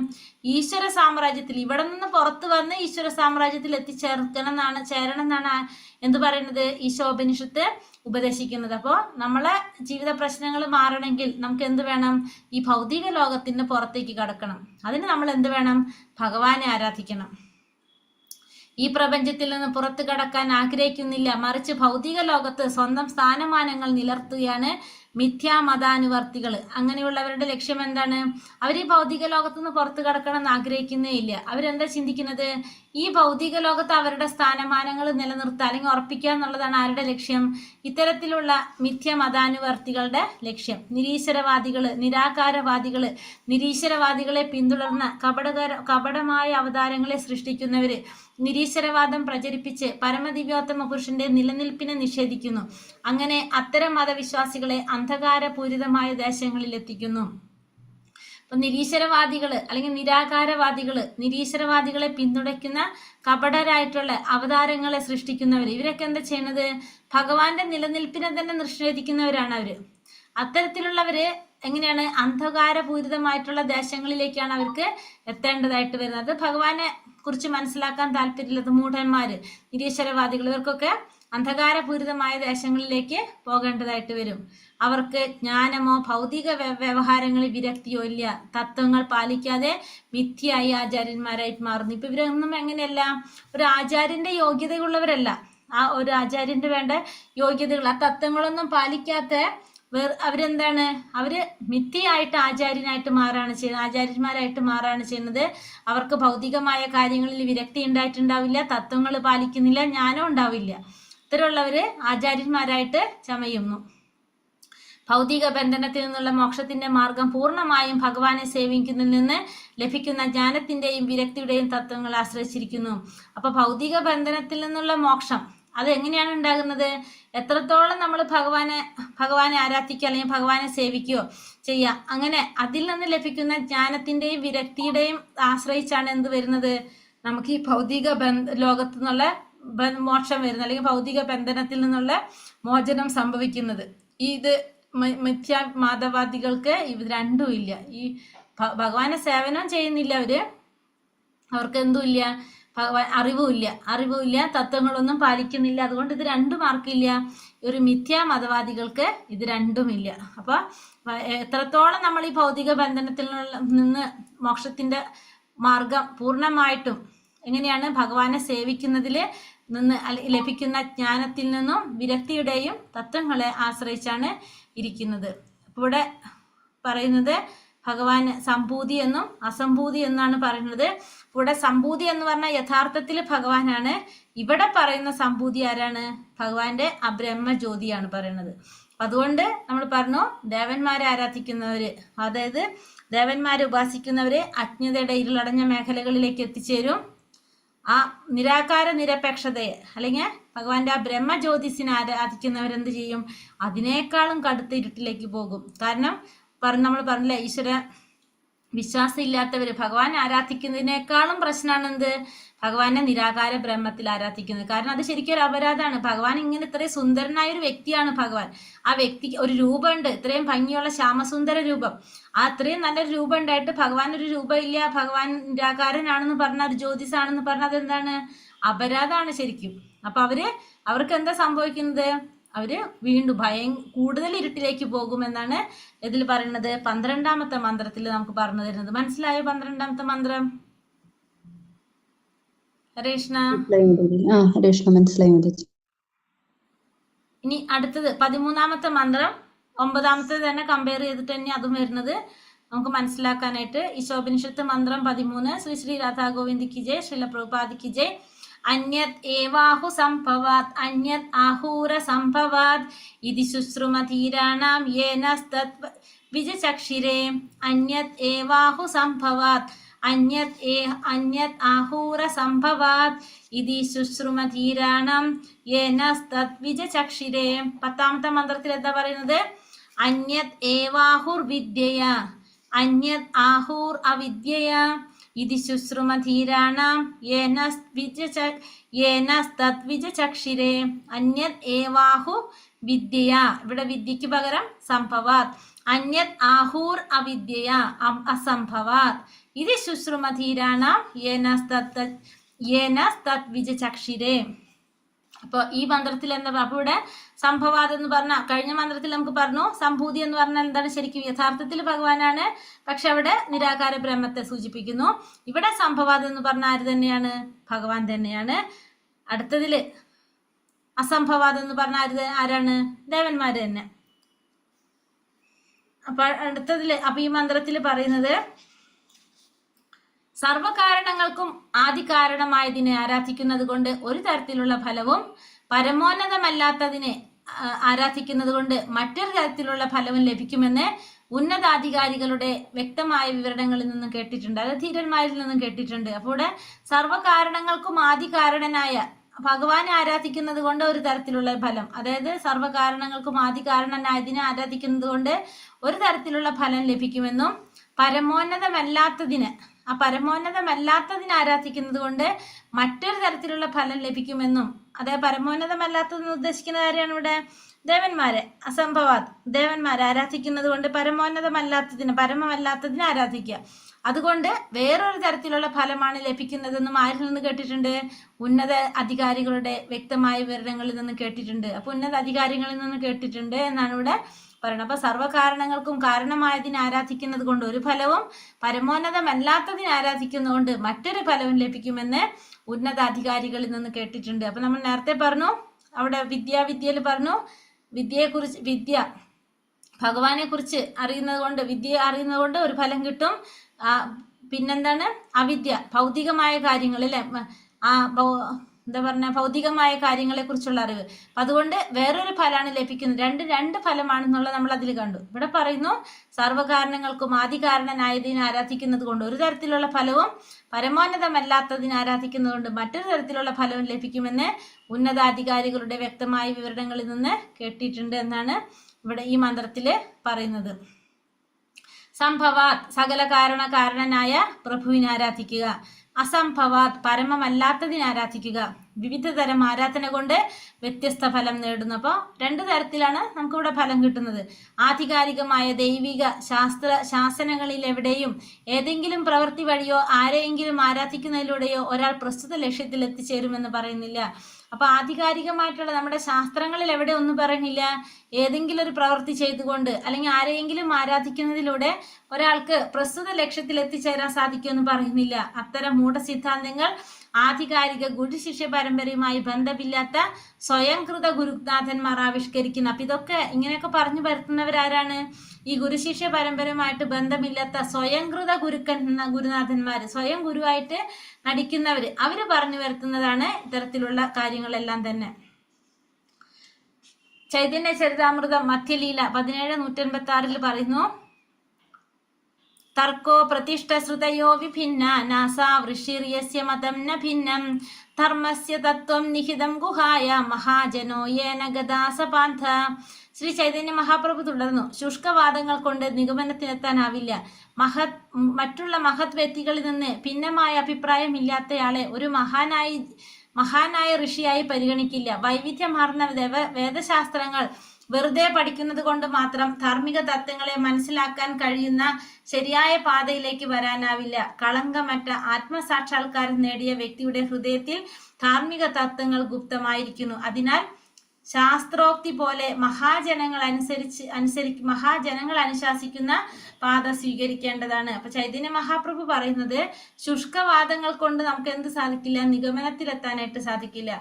ഈശ്വര സാമ്രാജ്യത്തിൽ, ഇവിടെ നിന്ന് പുറത്തു വന്ന് ഈശ്വര സാമ്രാജ്യത്തിൽ ചേരണം എന്നാണ് എന്ത് പറയുന്നത്, ഈ ശോഭനിഷത്ത് ഉപദേശിക്കുന്നത്. അപ്പോൾ നമ്മളെ ജീവിത പ്രശ്നങ്ങൾ മാറണമെങ്കിൽ നമുക്ക് എന്ത് വേണം, ഈ ഭൗതിക ലോകത്തിന് പുറത്തേക്ക് കടക്കണം. അതിന് നമ്മൾ എന്ത് വേണം, ഭഗവാനെ ആരാധിക്കണം. ഈ പ്രപഞ്ചത്തിൽ നിന്ന് പുറത്തു കടക്കാൻ ആഗ്രഹിക്കുന്നില്ല, മറിച്ച് ഭൗതിക ലോകത്ത് സ്വന്തം സ്ഥാനമാനങ്ങൾ നിലർത്തുകയാണ് മിഥ്യാമതാനുവർത്തികൾ അങ്ങനെയുള്ളവരുടെ ലക്ഷ്യം എന്താണ്? അവർ ഈ ഭൗതിക ലോകത്തുനിന്ന് പുറത്തു കടക്കണം എന്ന് ആഗ്രഹിക്കുന്നേ ഇല്ല. അവരെന്താ ചിന്തിക്കുന്നത്? ഈ ഭൗതിക ലോകത്ത് അവരുടെ സ്ഥാനമാനങ്ങൾ നിലനിർത്തുക അല്ലെങ്കിൽ ഉറപ്പിക്കുക എന്നുള്ളതാണ് ആരുടെ ലക്ഷ്യം? ഇത്തരത്തിലുള്ള മിഥ്യമതാനുവർത്തികളുടെ ലക്ഷ്യം. നിരീശ്വരവാദികള്, നിരാകാരവാദികള്, നിരീശ്വരവാദികളെ പിന്തുടർന്ന കപടമായ അവതാരങ്ങളെ സൃഷ്ടിക്കുന്നവര് നിരീശ്വരവാദം പ്രചരിപ്പിച്ച് പരമദിവ്യോത്തമ പുരുഷന്റെ നിലനിൽപ്പിനെ നിഷേധിക്കുന്നു. അങ്ങനെ അത്തരം മതവിശ്വാസികളെ അന്ധകാരപൂരിതമായ ദേശങ്ങളിൽ എത്തിക്കുന്നു. അപ്പൊ നിരീശ്വരവാദികള് അല്ലെങ്കിൽ നിരാകാരവാദികള്, നിരീശ്വരവാദികളെ പിന്തുണയ്ക്കുന്ന കപടരായിട്ടുള്ള അവതാരങ്ങളെ സൃഷ്ടിക്കുന്നവര്, ഇവരൊക്കെ എന്താ ചെയ്യുന്നത്? ഭഗവാന്റെ നിലനിൽപ്പിനെ തന്നെ നിഷേധിക്കുന്നവരാണ് അവര്. അത്തരത്തിലുള്ളവര് എങ്ങനെയാണ്? അന്ധകാരപൂരിതമായിട്ടുള്ള ദേശങ്ങളിലേക്കാണ് അവർക്ക് എത്തേണ്ടതായിട്ട് വരുന്നത്. ഭഗവാനെ കുറിച്ച് മനസ്സിലാക്കാൻ താല്പര്യമില്ലാത്ത മൂഢന്മാര്, നിരീശ്വരവാദികൾ, ഇവർക്കൊക്കെ അന്ധകാരപൂരിതമായ ദേശങ്ങളിലേക്ക് പോകേണ്ടതായിട്ട് വരും. അവർക്ക് ജ്ഞാനമോ ഭൗതിക വ്യവഹാരങ്ങളിൽ വിരക്തിയോ ഇല്ല. തത്വങ്ങൾ പാലിക്കാതെ മിഥ്യയായി ആചാര്യന്മാരായിട്ട് മാറുന്നു. ഇപ്പൊ ഇവരൊന്നും എങ്ങനെയല്ല, ഒരു ആചാര്യന്റെ യോഗ്യതയുള്ളവരല്ല. ആ ഒരു ആചാര്യന്റെ വേണ്ട യോഗ്യതകൾ, ആ തത്വങ്ങളൊന്നും പാലിക്കാത്ത അവരെന്താണ്? അവര് മിഥ്യയായിട്ട് ആചാര്യനായിട്ട് മാറാണ് ചെയ്യുന്നത്, ആചാര്യന്മാരായിട്ട് മാറാണ് ചെയ്യുന്നത്. അവർക്ക് ഭൗതികമായ കാര്യങ്ങളിൽ വിരക്തി ഉണ്ടായിട്ടുണ്ടാവില്ല, തത്വങ്ങൾ പാലിക്കുന്നില്ല, ജ്ഞാനം ഉണ്ടാവില്ല. ഇത്തരമുള്ളവര് ആചാര്യന്മാരായിട്ട് ചമയുന്നു. ഭൗതിക ബന്ധനത്തിൽ നിന്നുള്ള മോക്ഷത്തിന്റെ മാർഗം പൂർണ്ണമായും ഭഗവാനെ സേവിക്കുന്നതിൽ നിന്ന് ലഭിക്കുന്ന ജ്ഞാനത്തിന്റെയും വിരക്തിയുടെയും തത്വങ്ങൾ ആശ്രയിച്ചിരിക്കുന്നു. അപ്പൊ ഭൗതിക ബന്ധനത്തിൽ നിന്നുള്ള മോക്ഷം അത് എങ്ങനെയാണ് ഉണ്ടാകുന്നത്? എത്രത്തോളം നമ്മൾ ഭഗവാനെ ആരാധിക്കുക അല്ലെങ്കിൽ ഭഗവാനെ സേവിക്കുകയോ ചെയ്യുക, അങ്ങനെ അതിൽ നിന്ന് ലഭിക്കുന്ന ജ്ഞാനത്തിന്റെയും വിരക്തിയുടെയും ആശ്രയിച്ചാണ് എന്ത് വരുന്നത്? നമുക്ക് ഈ ഭൗതിക ലോകത്തു നിന്നുള്ള മോക്ഷം വരുന്നത്, അല്ലെങ്കിൽ ഭൗതിക ബന്ധനത്തിൽ നിന്നുള്ള മോചനം സംഭവിക്കുന്നത്. ഇത് മിഥ്യാവാദികൾക്ക് ഇത് രണ്ടും ഇല്ല. ഈ ഭഗവാനെ സേവനം ചെയ്യുന്നില്ല അവർക്ക് എന്തും ഇല്ല, അറിവുമില്ല, തത്വങ്ങളൊന്നും പാലിക്കുന്നില്ല. അതുകൊണ്ട് ഇത് രണ്ടും ആർക്കില്ല? ഒരു മിഥ്യാ മതവാദികൾക്ക് ഇത് രണ്ടുമില്ല. അപ്പൊ എത്രത്തോളം നമ്മൾ ഈ ഭൗതിക ബന്ധനത്തിൽ നിന്ന് മോക്ഷത്തിന്റെ മാർഗം പൂർണ്ണമായിട്ടും എങ്ങനെയാണ് ഭഗവാനെ സേവിക്കുന്നതിൽ നിന്ന് ലഭിക്കുന്ന ജ്ഞാനത്തിൽ നിന്നും വിരക്തിയുടെയും തത്വങ്ങളെ ആശ്രയിച്ചാണ് ഇരിക്കുന്നത്. ഇവിടെ പറയുന്നത് ഭഗവാന് സംഭൂതി എന്നും അസംഭൂതി എന്നാണ് പറയുന്നത്. ഇവിടെ സംഭൂതി എന്ന് പറഞ്ഞാൽ യഥാർത്ഥത്തിൽ ഭഗവാനാണ്. ഇവിടെ പറയുന്ന സംഭൂതി ആരാണ്? ഭഗവാന്റെ അബ്രഹ്മജ്യോതിയാണ് പറയുന്നത്. അതുകൊണ്ട് നമ്മൾ പറഞ്ഞു, ദേവന്മാരെ ആരാധിക്കുന്നവര്, അതായത് ദേവന്മാരെ ഉപാസിക്കുന്നവര് അജ്ഞതയുടെ ഇരുളടഞ്ഞ മേഖലകളിലേക്ക് എത്തിച്ചേരും. ആ നിരാകാര നിരപേക്ഷതയെ അല്ലെങ്കിൽ ഭഗവാന്റെ ആ ബ്രഹ്മജ്യോതിസിനെ ആരാധിക്കുന്നവരെന്ത് ചെയ്യും? അതിനേക്കാളും കടുത്ത ഇരുട്ടിലേക്ക് പോകും. കാരണം നമ്മൾ പറഞ്ഞില്ല, ഈശ്വര വിശ്വാസം ഇല്ലാത്തവര് ഭഗവാൻ ആരാധിക്കുന്നതിനേക്കാളും പ്രശ്നമാണ് എന്ത്? ഭഗവാനെ നിരാകാര ബ്രഹ്മത്തിൽ ആരാധിക്കുന്നത്. കാരണം അത് ശരിക്കും ഒരു അപരാധമാണ്. ഭഗവാൻ ഇങ്ങനെ ഇത്രയും സുന്ദരനായ ഒരു വ്യക്തിയാണ് ഭഗവാൻ. ആ വ്യക്തിക്ക് ഒരു രൂപമുണ്ട്, ഇത്രയും ഭംഗിയുള്ള ശ്യാമസുന്ദര രൂപം. ആ അത്രയും നല്ലൊരു രൂപം ഉണ്ടായിട്ട് ഭഗവാൻ ഒരു രൂപം ഇല്ല, ഭഗവാൻ നിരാകാരനാണെന്ന് പറഞ്ഞാൽ, ഒരു ജ്യോതിസാണെന്ന് പറഞ്ഞാൽ അതെന്താണ്? അപരാധമാണ് ശരിക്കും. അപ്പൊ അവർക്ക് എന്താ സംഭവിക്കുന്നത്? അവര് വീണ്ടും കൂടുതൽ ഇരുട്ടിലേക്ക് പോകുമെന്നാണ് ഇതിൽ പറയുന്നത്. 12ാമത്തെ മന്ത്രത്തിൽ നമുക്ക് പറഞ്ഞു തരുന്നത്. മനസ്സിലായോ 12ാമത്തെ മന്ത്രം? ഹരേഷ്ണ മനസ്സിലായി. ഇനി അടുത്തത് 13ാമത്തെ മന്ത്രം. 9ാമത്തെ തന്നെ കമ്പയർ ചെയ്തിട്ട് തന്നെ അതും വരുന്നത് നമുക്ക് മനസ്സിലാക്കാനായിട്ട്. ഈശോപനിഷത്ത് മന്ത്രം 13. ശ്രീ ശ്രീ രാധാ ഗോവിന്ദിക്ക് ജയ്, ശ്രീല പ്രഭുപാദിക്ക് ജയ്. അന്യത് ഏവാഹു സംഭവാത് അന്യത് ആഹൂര സംഭവാത് ഇതി ശുശ്രുമധീരാണാം യേനസ്തത് വിജചക്ഷിരേ. അന്യത് ഏവാഹു സംഭവാത് അന്യത് ആഹൂര സംഭവാത് ഇതി ശുശ്രുമധീരാണാം യേനസ്തത് വിജചക്ഷിരേ. 10ാമത്തെ മന്ത്രത്തിൽ എന്താ പറയുന്നത്? അന്യത് ഏവാഹുർ വിദ്യയ അന്യത് ആഹൂർ അവിദ്യയ ഇതി ശുശ്രുമധീരാണാം യേനസ്തത് വിജചക്ഷിരേ. അന്യത് ഏവാഹു വിദ്യയ, ഇവിടെ വിദ്യക്ക് പകരം സംഭവാത്. അന്യത് ആഹൂർ അവിദ്യയ അസംഭവാത് ഇതി ശുശ്രുമധീരാണാം യേനസ്തത് വിജചക്ഷിരേ. അപ്പൊ ഈ മന്ത്രത്തിൽ എന്താ? അപ്പൊ ഇവിടെ സംഭവാദം എന്ന് പറഞ്ഞ, കഴിഞ്ഞ മന്ത്രത്തിൽ നമുക്ക് പറഞ്ഞു സംഭൂതി എന്ന് പറഞ്ഞാൽ എന്താണ്? ശരിക്കും യഥാർത്ഥത്തിൽ ഭഗവാനാണ്, പക്ഷെ അവിടെ നിരാകാര ബ്രഹ്മത്തെ സൂചിപ്പിക്കുന്നു. ഇവിടെ സംഭവാദം എന്ന് പറഞ്ഞ ആര് തന്നെയാണ്? ഭഗവാൻ തന്നെയാണ്. അടുത്തതില് അസംഭവാദം എന്ന് പറഞ്ഞ ആരാണ്? ദേവന്മാര് തന്നെ. അപ്പൊ ഈ മന്ത്രത്തിൽ പറയുന്നത് സർവകാരണങ്ങൾക്കും ആദികാരണമായതിനെ ആരാധിക്കുന്നത് കൊണ്ട് ഒരു തരത്തിലുള്ള ഫലവും പരമോന്നതമല്ലാത്തതിനെ ആരാധിക്കുന്നത് കൊണ്ട് മറ്റൊരു തരത്തിലുള്ള ഫലവും ലഭിക്കുമെന്ന് ഉന്നതാധികാരികളുടെ വ്യക്തമായ വിവരണങ്ങളിൽ നിന്നും കേട്ടിട്ടുണ്ട്, അത് ധീരന്മാരിൽ നിന്നും കേട്ടിട്ടുണ്ട്. അപ്പോൾ ഇവിടെ സർവകാരണങ്ങൾക്കും ആദികാരണനായ ഭഗവാനെ ആരാധിക്കുന്നത് കൊണ്ട് ഒരു തരത്തിലുള്ള ഫലം, അതായത് സർവകാരണങ്ങൾക്കും ആദികാരണനായതിനെ ആരാധിക്കുന്നത് കൊണ്ട് ഒരു തരത്തിലുള്ള ഫലം ലഭിക്കുമെന്നും പരമോന്നതമല്ലാത്തതിനെ ആരാധിക്കുന്നത് കൊണ്ട് മറ്റൊരു തരത്തിലുള്ള ഫലം ലഭിക്കുമെന്നും. അതായത് പരമോന്നതമല്ലാത്തതെന്ന് ഉദ്ദേശിക്കുന്ന കാര്യമാണ് ഇവിടെ ദേവന്മാരെ അസംഭവാത് ദേവന്മാരെ ആരാധിക്കുന്നത് കൊണ്ട് പരമമല്ലാത്തതിനെ ആരാധിക്കുക, അതുകൊണ്ട് വേറൊരു തരത്തിലുള്ള ഫലമാണ് ലഭിക്കുന്നതെന്നും ആരിൽ നിന്ന് കേട്ടിട്ടുണ്ട്? ഉന്നത അധികാരികളുടെ വ്യക്തമായ വിവരണങ്ങളിൽ നിന്ന് കേട്ടിട്ടുണ്ട്. അപ്പൊ ഉന്നത അധികാരികളിൽ നിന്ന് കേട്ടിട്ടുണ്ട് എന്നാണ് ഇവിടെ പറയുന്നത്. അപ്പൊ സർവ്വകാരണങ്ങൾക്കും കാരണമായതിനെ ആരാധിക്കുന്നത് കൊണ്ട് ഒരു ഫലവും പരമോന്നതമല്ലാത്തതിനെ ആരാധിക്കുന്നതുകൊണ്ട് മറ്റൊരു ഫലവും ലഭിക്കുമെന്ന് ഉന്നത അധികാരികളിൽ നിന്ന് കേട്ടിട്ടുണ്ട്. അപ്പൊ നമ്മൾ നേരത്തെ പറഞ്ഞു, അവിടെ വിദ്യയിൽ പറഞ്ഞു, ഭഗവാനെ കുറിച്ച് വിദ്യ അറിയുന്നത് കൊണ്ട് ഒരു ഫലം കിട്ടും. പിന്നെന്താണ്? അവിദ്യ, ഭൗതികമായ കാര്യങ്ങൾ അല്ലെ, ഭൗതികമായ കാര്യങ്ങളെ കുറിച്ചുള്ള അറിവ്. അതുകൊണ്ട് വേറൊരു ഫലമാണ് ലഭിക്കുന്നത്. രണ്ട് ഫലമാണെന്നുള്ളത് നമ്മൾ അതിൽ കണ്ടു. ഇവിടെ പറയുന്നു സർവ്വകാരണങ്ങൾക്കും ആദികാരണനായതിനെ ആരാധിക്കുന്നത് കൊണ്ട് ഒരു തരത്തിലുള്ള ഫലവും പരമോന്നതമല്ലാത്തതിനെ ആരാധിക്കുന്നത് കൊണ്ട് മറ്റൊരു തരത്തിലുള്ള ഫലവും ലഭിക്കുമെന്ന് ഉന്നതാധികാരികളുടെ വ്യക്തമായ വിവരണങ്ങളിൽ നിന്ന് കേട്ടിട്ടുണ്ട് എന്നാണ് ഇവിടെ ഈ മന്ത്രത്തില് പറയുന്നത്. സംഭവാത് സകല കാരണനായ പ്രഭുവിനെ ആരാധിക്കുക, അസംഭവാത് പരമമല്ലാത്തതിനെ ആരാധിക്കുക. വിവിധ തരം ആരാധന കൊണ്ട് വ്യത്യസ്ത ഫലം നേടുന്നു. അപ്പോൾ രണ്ട് തരത്തിലാണ് നമുക്കിവിടെ ഫലം കിട്ടുന്നത്. ആധികാരികമായ ദൈവിക ശാസനങ്ങളിൽ എവിടെയും ഏതെങ്കിലും പ്രവൃത്തി വഴിയോ ആരെയെങ്കിലും ആരാധിക്കുന്നതിലൂടെയോ ഒരാൾ പ്രസ്തുത ലക്ഷ്യത്തിൽ എത്തിച്ചേരുമെന്ന് പറയുന്നില്ല. അപ്പൊ ആധികാരികമായിട്ടുള്ള നമ്മുടെ ശാസ്ത്രങ്ങളിൽ എവിടെ ഒന്നും പറയുന്നില്ല ഏതെങ്കിലും ഒരു പ്രവൃത്തി ചെയ്തുകൊണ്ട് അല്ലെങ്കിൽ ആരെയെങ്കിലും ആരാധിക്കുന്നതിലൂടെ ഒരാൾക്ക് പ്രസ്തുത ലക്ഷ്യത്തിൽ എത്തിച്ചേരാൻ സാധിക്കുമെന്ന് പറയുന്നില്ല. അത്തരം മൂഢസിദ്ധാന്തങ്ങൾ ആധികാരിക ഗുരുശിഷ്യ പരമ്പരയുമായി ബന്ധമില്ലാത്ത സ്വയംകൃത ഗുരുനാഥന്മാർ ആവിഷ്കരിക്കുന്ന. അപ്പൊ ഇതൊക്കെ ഇങ്ങനെയൊക്കെ പറഞ്ഞു വരുത്തുന്നവരാരാണ്? ഈ ഗുരുശിഷ്യ പരമ്പരയുമായിട്ട് ബന്ധമില്ലാത്ത സ്വയംകൃത ഗുരുനാഥന്മാര്, സ്വയം ഗുരുവായിട്ട് നടിക്കുന്നവര്, അവര് പറഞ്ഞു വരുത്തുന്നതാണ് ഇത്തരത്തിലുള്ള കാര്യങ്ങളെല്ലാം തന്നെ. ചൈതന്യ ചരിതാമൃതം മധ്യലീല 17:186 പറയുന്നു, തർക്കോ പ്രതിഷ്ഠശ്രുതയോ വിഭിന്ന നാസാ വൃഷിര്യസ്യ മതം ന ഭിന്നം ധർമ്മസ്യ തത്വം നിഹിതം ഗുഹായ മഹാജനോ യേന ഗദാസപാന്ത. ശ്രീ ചൈതന്യ മഹാപ്രഭു തുടർന്നു, ശുഷ്കവാദങ്ങൾ കൊണ്ട് നിഗമനത്തിലെത്താനാവില്ല. മറ്റുള്ള മഹത് വ്യക്തികളിൽ നിന്ന് ഭിന്നമായ അഭിപ്രായമില്ലാത്തയാളെ ഒരു മഹാനായ ഋഷിയായി പരിഗണിക്കില്ല. വൈവിധ്യമാർന്ന വേദശാസ്ത്രങ്ങൾ വെറുതെ പഠിക്കുന്നത് കൊണ്ട് മാത്രം ധാർമ്മിക തത്വങ്ങളെ മനസ്സിലാക്കാൻ കഴിയുന്ന ശരിയായ പാതയിലേക്ക് വരാനാവില്ല. കളങ്കമറ്റ ആത്മസാക്ഷാത്കാരം നേടിയ വ്യക്തിയുടെ ഹൃദയത്തിൽ ധാർമ്മിക തത്വങ്ങൾ ഗുപ്തമായിരിക്കുന്നു. അതിനാൽ ശാസ്ത്രോക്തി പോലെ മഹാജനങ്ങൾ അനുശാസിക്കുന്ന പാത സ്വീകരിക്കേണ്ടതാണ്. അപ്പൊ ചൈതന്യ മഹാപ്രഭു പറയുന്നത് ശുഷ്കവാദങ്ങൾ കൊണ്ട് നമുക്ക് എന്ത് സാധിക്കില്ല? നിഗമനത്തിലെത്താനായിട്ട് സാധിക്കില്ല.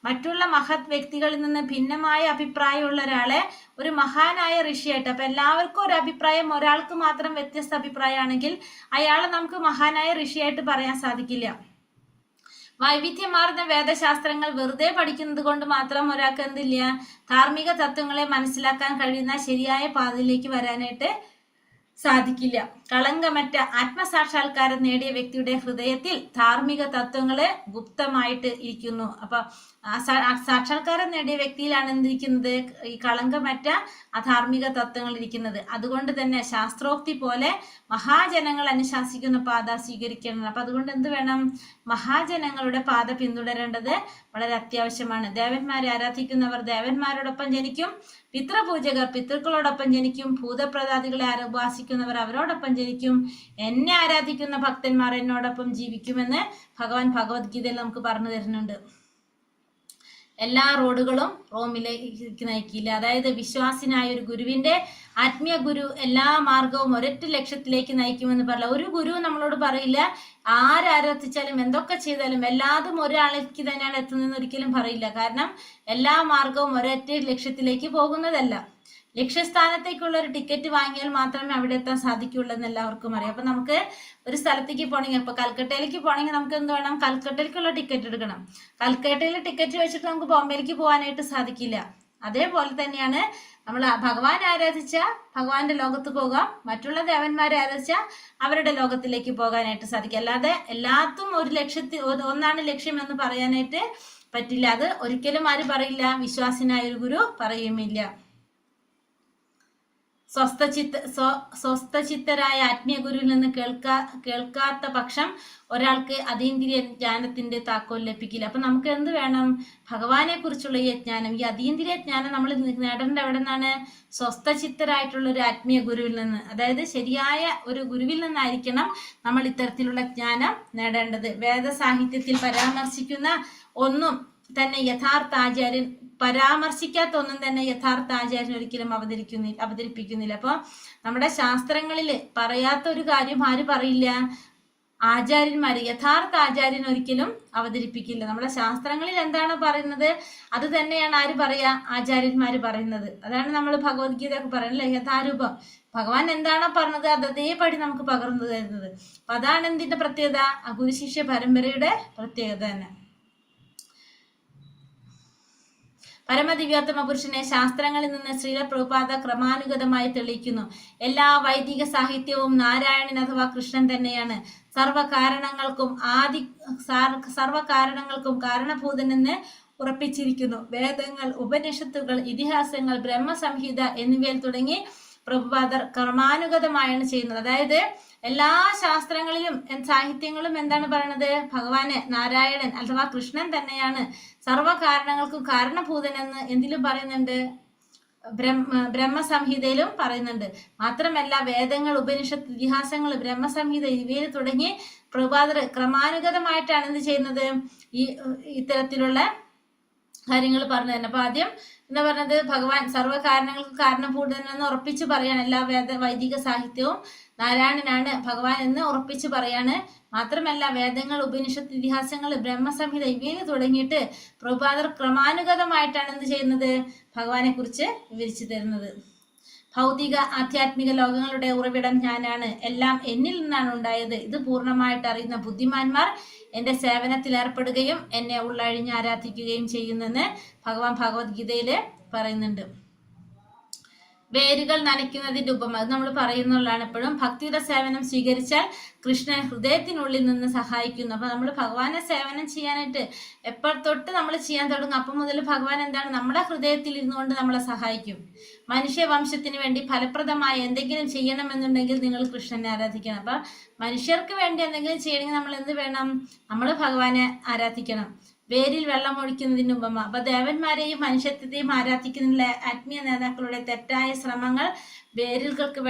മറ്റുള്ള മഹത് വ്യക്തികളിൽ നിന്ന് ഭിന്നമായ അഭിപ്രായമുള്ള ഒരാളെ ഒരു മഹാനായ ഋഷിയായിട്ട്, അപ്പൊ എല്ലാവർക്കും ഒരു അഭിപ്രായം, ഒരാൾക്ക് മാത്രം വ്യത്യസ്ത അഭിപ്രായമാണെങ്കിൽ അയാളെ നമുക്ക് മഹാനായ ഋഷിയായിട്ട് പറയാൻ സാധിക്കില്ല. വൈവിധ്യമാർന്ന വേദശാസ്ത്രങ്ങൾ വെറുതെ പഠിക്കുന്നത് കൊണ്ട് മാത്രം ഒരാൾക്ക് എന്തില്ല? ധാർമ്മിക തത്വങ്ങളെ മനസ്സിലാക്കാൻ കഴിയുന്ന ശരിയായ പാതയിലേക്ക് വരാനായിട്ട് സാധിക്കില്ല. കളങ്കമറ്റ ആത്മസാക്ഷാത്കാരം നേടിയ വ്യക്തിയുടെ ഹൃദയത്തിൽ ധാർമ്മിക തത്വങ്ങള് ഗുപ്തമായിട്ട് ഇരിക്കുന്നു. അപ്പൊ സാക്ഷാത്കാരം നേടിയ വ്യക്തിയിലാണ് എന്തിരിക്കുന്നത്? ഈ കളങ്കമറ്റ അധാർമിക തത്വങ്ങൾ ഇരിക്കുന്നത്. അതുകൊണ്ട് തന്നെ ശാസ്ത്രോക്തി പോലെ മഹാജനങ്ങൾ അനുശാസിക്കുന്ന പാത സ്വീകരിക്കണം. അപ്പൊ അതുകൊണ്ട് എന്ത് വേണം? മഹാജനങ്ങളുടെ പാത പിന്തുടരേണ്ടത് വളരെ അത്യാവശ്യമാണ്. ദേവന്മാരെ ആരാധിക്കുന്നവർ ദേവന്മാരോടൊപ്പം ജനിക്കും, പിതൃപൂജകർ പിതൃക്കളോടൊപ്പം ജനിക്കും, ഭൂതപ്രതാദികളെ ഉപാസിക്കുന്നവർ അവരോടൊപ്പം ജനിക്കും, എന്നെ ആരാധിക്കുന്ന ഭക്തന്മാർ എന്നോടൊപ്പം ജീവിക്കുമെന്ന് ഭഗവാൻ ഭഗവത്ഗീതയിൽ നമുക്ക് പറഞ്ഞു തരുന്നുണ്ട്. എല്ലാ റോഡുകളും റോമിലേക്ക് നയിക്കില്ല. അതായത് വിശ്വാസിനായ ഒരു ഗുരുവിന്റെ ആത്മീയ ഗുരു എല്ലാ മാർഗവും ഒരൊറ്റ ലക്ഷ്യത്തിലേക്ക് നയിക്കുമെന്ന് പറയില്ല. ഒരു ഗുരു നമ്മളോട് പറയില്ല ആരാരാധിച്ചാലും എന്തൊക്കെ ചെയ്താലും എല്ലാതും ഒരാളേക്ക് തന്നെയാണ് എത്തുന്നതെന്ന് ഒരിക്കലും പറയില്ല. കാരണം എല്ലാ മാർഗവും ഒരൊറ്റ ലക്ഷ്യത്തിലേക്ക് പോകുന്നതല്ല. ലക്ഷ്യസ്ഥാനത്തേക്കുള്ള ഒരു ടിക്കറ്റ് വാങ്ങിയാൽ മാത്രമേ അവിടെ എത്താൻ സാധിക്കുള്ളൂ എന്ന് എല്ലാവർക്കും അറിയാം. അപ്പൊ നമുക്ക് ഒരു സ്ഥലത്തേക്ക് പോകണമെങ്കിൽ, ഇപ്പൊ കൽക്കട്ടയിലേക്ക് പോകണമെങ്കിൽ നമുക്ക് എന്ത് വേണം? കൽക്കട്ടയിലേക്കുള്ള ടിക്കറ്റ് എടുക്കണം. കൽക്കട്ടയിൽ ടിക്കറ്റ് വെച്ചിട്ട് നമുക്ക് ബോംബെയിലേക്ക് പോകാനായിട്ട് സാധിക്കില്ല. അതേപോലെ തന്നെയാണ് നമ്മൾ ഭഗവാൻ ആരാധിച്ച ഭഗവാന്റെ ലോകത്ത് പോകാം, മറ്റുള്ള ദേവന്മാരെ ആരാധിച്ച അവരുടെ ലോകത്തിലേക്ക് പോകാനായിട്ട് സാധിക്കും. അല്ലാതെ എല്ലാത്തും ഒരു ഒന്നാണ് ലക്ഷ്യം എന്ന് പറയാനായിട്ട് പറ്റില്ല. അത് ഒരിക്കലും ആര് പറയില്ല? വിശ്വാസിനായ ഒരു ഗുരു പറയുമില്ല. സ്വസ്ഥചിത്തരായ ആത്മീയ ഗുരുവിൽ നിന്ന് കേൾക്കാത്ത പക്ഷം ഒരാൾക്ക് അതീന്ദ്രിയ ജ്ഞാനത്തിന്റെ താക്കോൽ ലഭിക്കില്ല. അപ്പൊ നമുക്ക് എന്ത് വേണം? ഭഗവാനെ കുറിച്ചുള്ള ഈ ജ്ഞാനം, ഈ അതീന്ദ്രിയ ജ്ഞാനം നമ്മൾ നേടേണ്ട എവിടെ നിന്നാണ്? സ്വസ്ഥചിത്തരായിട്ടുള്ള ഒരു ആത്മീയ ഗുരുവിൽ നിന്ന്, അതായത് ശരിയായ ഒരു ഗുരുവിൽ നിന്നായിരിക്കണം നമ്മൾ ഇത്തരത്തിലുള്ള ജ്ഞാനം നേടേണ്ടത്. വേദസാഹിത്യത്തിൽ പരാമർശിക്കുന്ന ഒന്നും തന്നെ യഥാർത്ഥ ആചാര്യൻ പരാമർശിക്കാത്ത ഒന്നും തന്നെ യഥാർത്ഥ ആചാര്യൻ ഒരിക്കലും അവതരിപ്പിക്കുന്നില്ല. അപ്പൊ നമ്മുടെ ശാസ്ത്രങ്ങളിൽ പറയാത്ത ഒരു കാര്യം ആര് പറയില്ല? ആചാര്യന്മാര്, യഥാർത്ഥ ആചാര്യൻ ഒരിക്കലും അവതരിപ്പിക്കില്ല. നമ്മുടെ ശാസ്ത്രങ്ങളിൽ എന്താണ് പറയുന്നത് അത് തന്നെയാണ് ആര് പറയാ? ആചാര്യന്മാര് പറയുന്നത്. അതാണ് നമ്മൾ ഭഗവത്ഗീതയൊക്കെ പറയുന്നത്, യഥാരൂപം. ഭഗവാൻ എന്താണോ പറഞ്ഞത് അത് അതേപടി നമുക്ക് പകർന്നു തരുന്നത്. അപ്പൊ അതാണ് എന്തിന്റെ പ്രത്യേകത? ആ ഗുരുശിഷ്യ പരമ്പരയുടെ പ്രത്യേകത തന്നെ. പരമദിവ്യോത്തമ പുരുഷനെ ശാസ്ത്രങ്ങളിൽ നിന്ന് ശ്രീല പ്രഭുപാദ ക്രമാനുഗതമായി തെളിയിക്കുന്നു. എല്ലാ വൈദിക സാഹിത്യവും നാരായണൻ അഥവാ കൃഷ്ണൻ തന്നെയാണ്. സർവകാരണങ്ങൾക്കും കാരണഭൂതനെന്ന് ഉറപ്പിച്ചിരിക്കുന്നു. വേദങ്ങൾ, ഉപനിഷത്തുകൾ, ഇതിഹാസങ്ങൾ, ബ്രഹ്മസംഹിത എന്നിവയിൽ തുടങ്ങി പ്രഭുപാദർ ക്രമാനുഗതമായാണ് ചെയ്യുന്നത്. അതായത് എല്ലാ ശാസ്ത്രങ്ങളിലും സാഹിത്യങ്ങളും എന്താണ് പറയുന്നത്? ഭഗവാന് നാരായണൻ അഥവാ കൃഷ്ണൻ തന്നെയാണ് സർവകാരണങ്ങൾക്കും കാരണഭൂതനെന്ന് എന്തിലും പറയുന്നുണ്ട്? ബ്രഹ്മസംഹിതയിലും പറയുന്നുണ്ട്. മാത്രമല്ല വേദങ്ങൾ, ഉപനിഷത്ത്, ഇതിഹാസങ്ങൾ, ബ്രഹ്മസംഹിത ഇവയിൽ തുടങ്ങി പ്രഭുപാദർ ക്രമാനുഗതമായിട്ടാണ് എന്ത് ചെയ്യുന്നത്? ഇത്തരത്തിലുള്ള കാര്യങ്ങൾ പറഞ്ഞു തന്നെ. അപ്പൊ ആദ്യം എന്താ പറഞ്ഞത്? ഭഗവാൻ സർവ്വകാരണങ്ങൾക്ക് കാരണഭൂതനെന്ന് ഉറപ്പിച്ച് പറയാണ്. എല്ലാ വൈദിക സാഹിത്യവും നാരായണനാണ് ഭഗവാൻ എന്ന് ഉറപ്പിച്ച് പറയാണ്. മാത്രമല്ല വേദങ്ങൾ, ഉപനിഷത്ത്, ഇതിഹാസങ്ങൾ, ബ്രഹ്മസംഹിത ഇവയിൽ തുടങ്ങിയിട്ട് പ്രഭുപാദർ ക്രമാനുഗതമായിട്ടാണ് എന്ത് ചെയ്യുന്നത്? ഭഗവാനെ കുറിച്ച് വിവരിച്ചു തരുന്നത്. ഭൗതിക ആധ്യാത്മിക ലോകങ്ങളുടെ ഉറവിടം ഞാനാണ്, എല്ലാം എന്നിൽ നിന്നാണ് ഉണ്ടായത്. ഇത് പൂർണ്ണമായിട്ട് അറിയുന്ന ബുദ്ധിമാന്മാർ എന്റെ സേവനത്തിൽ ഏർപ്പെടുകയും എന്നെ ഉള്ളഴിഞ്ഞ് ആരാധിക്കുകയും ചെയ്യുന്നെന്ന് ഭഗവാൻ ഭഗവത്ഗീതയില് പറയുന്നുണ്ട്. വേരുകൾ നനയ്ക്കുന്നതിന്റെ ഉപമ അത് നമ്മൾ പറയുന്നുള്ളതാണ് എപ്പോഴും. ഭക്തിയുടെ സേവനം സ്വീകരിച്ചാൽ കൃഷ്ണൻ ഹൃദയത്തിനുള്ളിൽ നിന്ന് സഹായിക്കുന്നു. അപ്പൊ നമ്മൾ ഭഗവാനെ സേവനം ചെയ്യാനായിട്ട് എപ്പോൾ തൊട്ട് നമ്മൾ ചെയ്യാൻ തുടങ്ങും അപ്പം മുതൽ ഭഗവാൻ എന്താണ്? നമ്മുടെ ഹൃദയത്തിൽ ഇരുന്നുകൊണ്ട് നമ്മളെ സഹായിക്കും. മനുഷ്യവംശത്തിന് വേണ്ടി ഫലപ്രദമായ എന്തെങ്കിലും ചെയ്യണമെന്നുണ്ടെങ്കിൽ നിങ്ങൾ കൃഷ്ണനെ ആരാധിക്കണം. അപ്പൊ മനുഷ്യർക്ക് വേണ്ടി എന്തെങ്കിലും ചെയ്യണമെങ്കിൽ നമ്മൾ എന്ത് വേണം? നമ്മൾ ഭഗവാനെ ആരാധിക്കണം. വേരിൽ വെള്ളം ഒഴിക്കുന്നതിന് ഉപമ. അപ്പൊ ദേവന്മാരെയും മനുഷ്യത്വത്തെയും ആരാധിക്കുന്നതിനുള്ള ആത്മീയ നേതാക്കളുടെ തെറ്റായ ശ്രമങ്ങൾ വേരുകൾക്ക്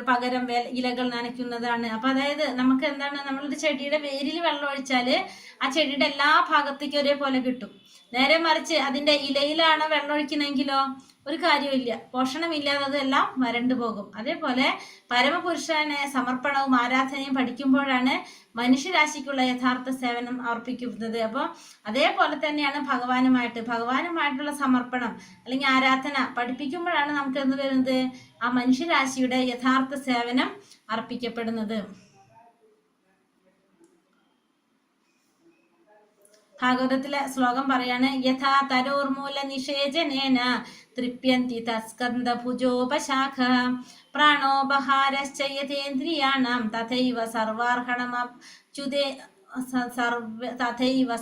പകരം ഇലകൾ നനയ്ക്കുന്നതാണ്. അപ്പൊ അതായത് നമുക്ക് എന്താണ്? നമ്മളുടെ ചെടിയുടെ വേരിൽ വെള്ളം ഒഴിച്ചാല് ആ ചെടിയുടെ എല്ലാ ഭാഗത്തേക്കും ഒരേപോലെ കിട്ടും. നേരെ മറിച്ച് അതിന്റെ ഇലയിലാണ് വെള്ളം ഒഴിക്കണമെങ്കിലോ ഒരു കാര്യമില്ല, പോഷണമില്ലാതെ അതെല്ലാം വരണ്ടു പോകും. അതേപോലെ പരമപുരുഷനെ സമർപ്പണവും ആരാധനയും പഠിക്കുമ്പോഴാണ് മനുഷ്യരാശിക്കുള്ള യഥാർത്ഥ സേവനം അർപ്പിക്കുന്നത്. അപ്പോൾ അതേപോലെ തന്നെയാണ് ഭഗവാനുമായിട്ടുള്ള സമർപ്പണം അല്ലെങ്കിൽ ആരാധന പഠിപ്പിക്കുമ്പോഴാണ് നമുക്ക് എന്ത് വരുന്നത്? ആ മനുഷ്യരാശിയുടെ യഥാർത്ഥ സേവനം അർപ്പിക്കപ്പെടുന്നത്. ഭാഗവതത്തിലെ ശ്ലോകം പറയാണ്, യഥാ തരോർമൂല നിഷേചനേന തൃപ്യന്തി തസ്കന്ധ ഭുജോപശാഖ പ്രാണോപഹാരശ്ച യഥേന്ദ്രിയാണാം തഥൈവ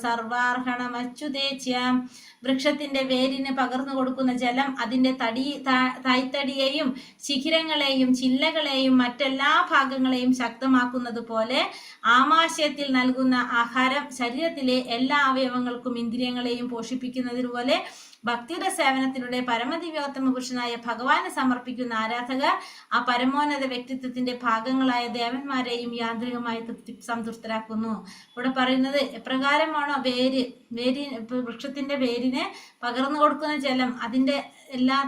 സർവാർഹണമച്യുതേച്യ. വൃക്ഷത്തിന്റെ വേരിന് പകർന്നു കൊടുക്കുന്ന ജലം അതിന്റെ തായ്തടിയെയും ശിഖിരങ്ങളെയും ചില്ലകളെയും മറ്റെല്ലാ ഭാഗങ്ങളെയും ശക്തമാക്കുന്നത് പോലെ ആമാശയത്തിൽ നൽകുന്ന ആഹാരം ശരീരത്തിലെ എല്ലാ അവയവങ്ങൾക്കും ഇന്ദ്രിയങ്ങളെയും പോഷിപ്പിക്കുന്നതുപോലെ ഭക്തിയുടെ സേവനത്തിലൂടെ പരമദിവ്യോത്തമ പുരുഷനായ ഭഗവാനെ സമർപ്പിക്കുന്ന ആരാധകർ ആ പരമോന്നത വ്യക്തിത്വത്തിന്റെ ഭാഗങ്ങളായ ദേവന്മാരെയും യാന്ത്രികമായി സംതൃപ്തരാക്കുന്നു. ഇവിടെ പറയുന്നത് എപ്രകാരമാണോ വൃക്ഷത്തിന്റെ വേരിന് പകർന്നു കൊടുക്കുന്ന ജലം അതിന്റെ എല്ലാ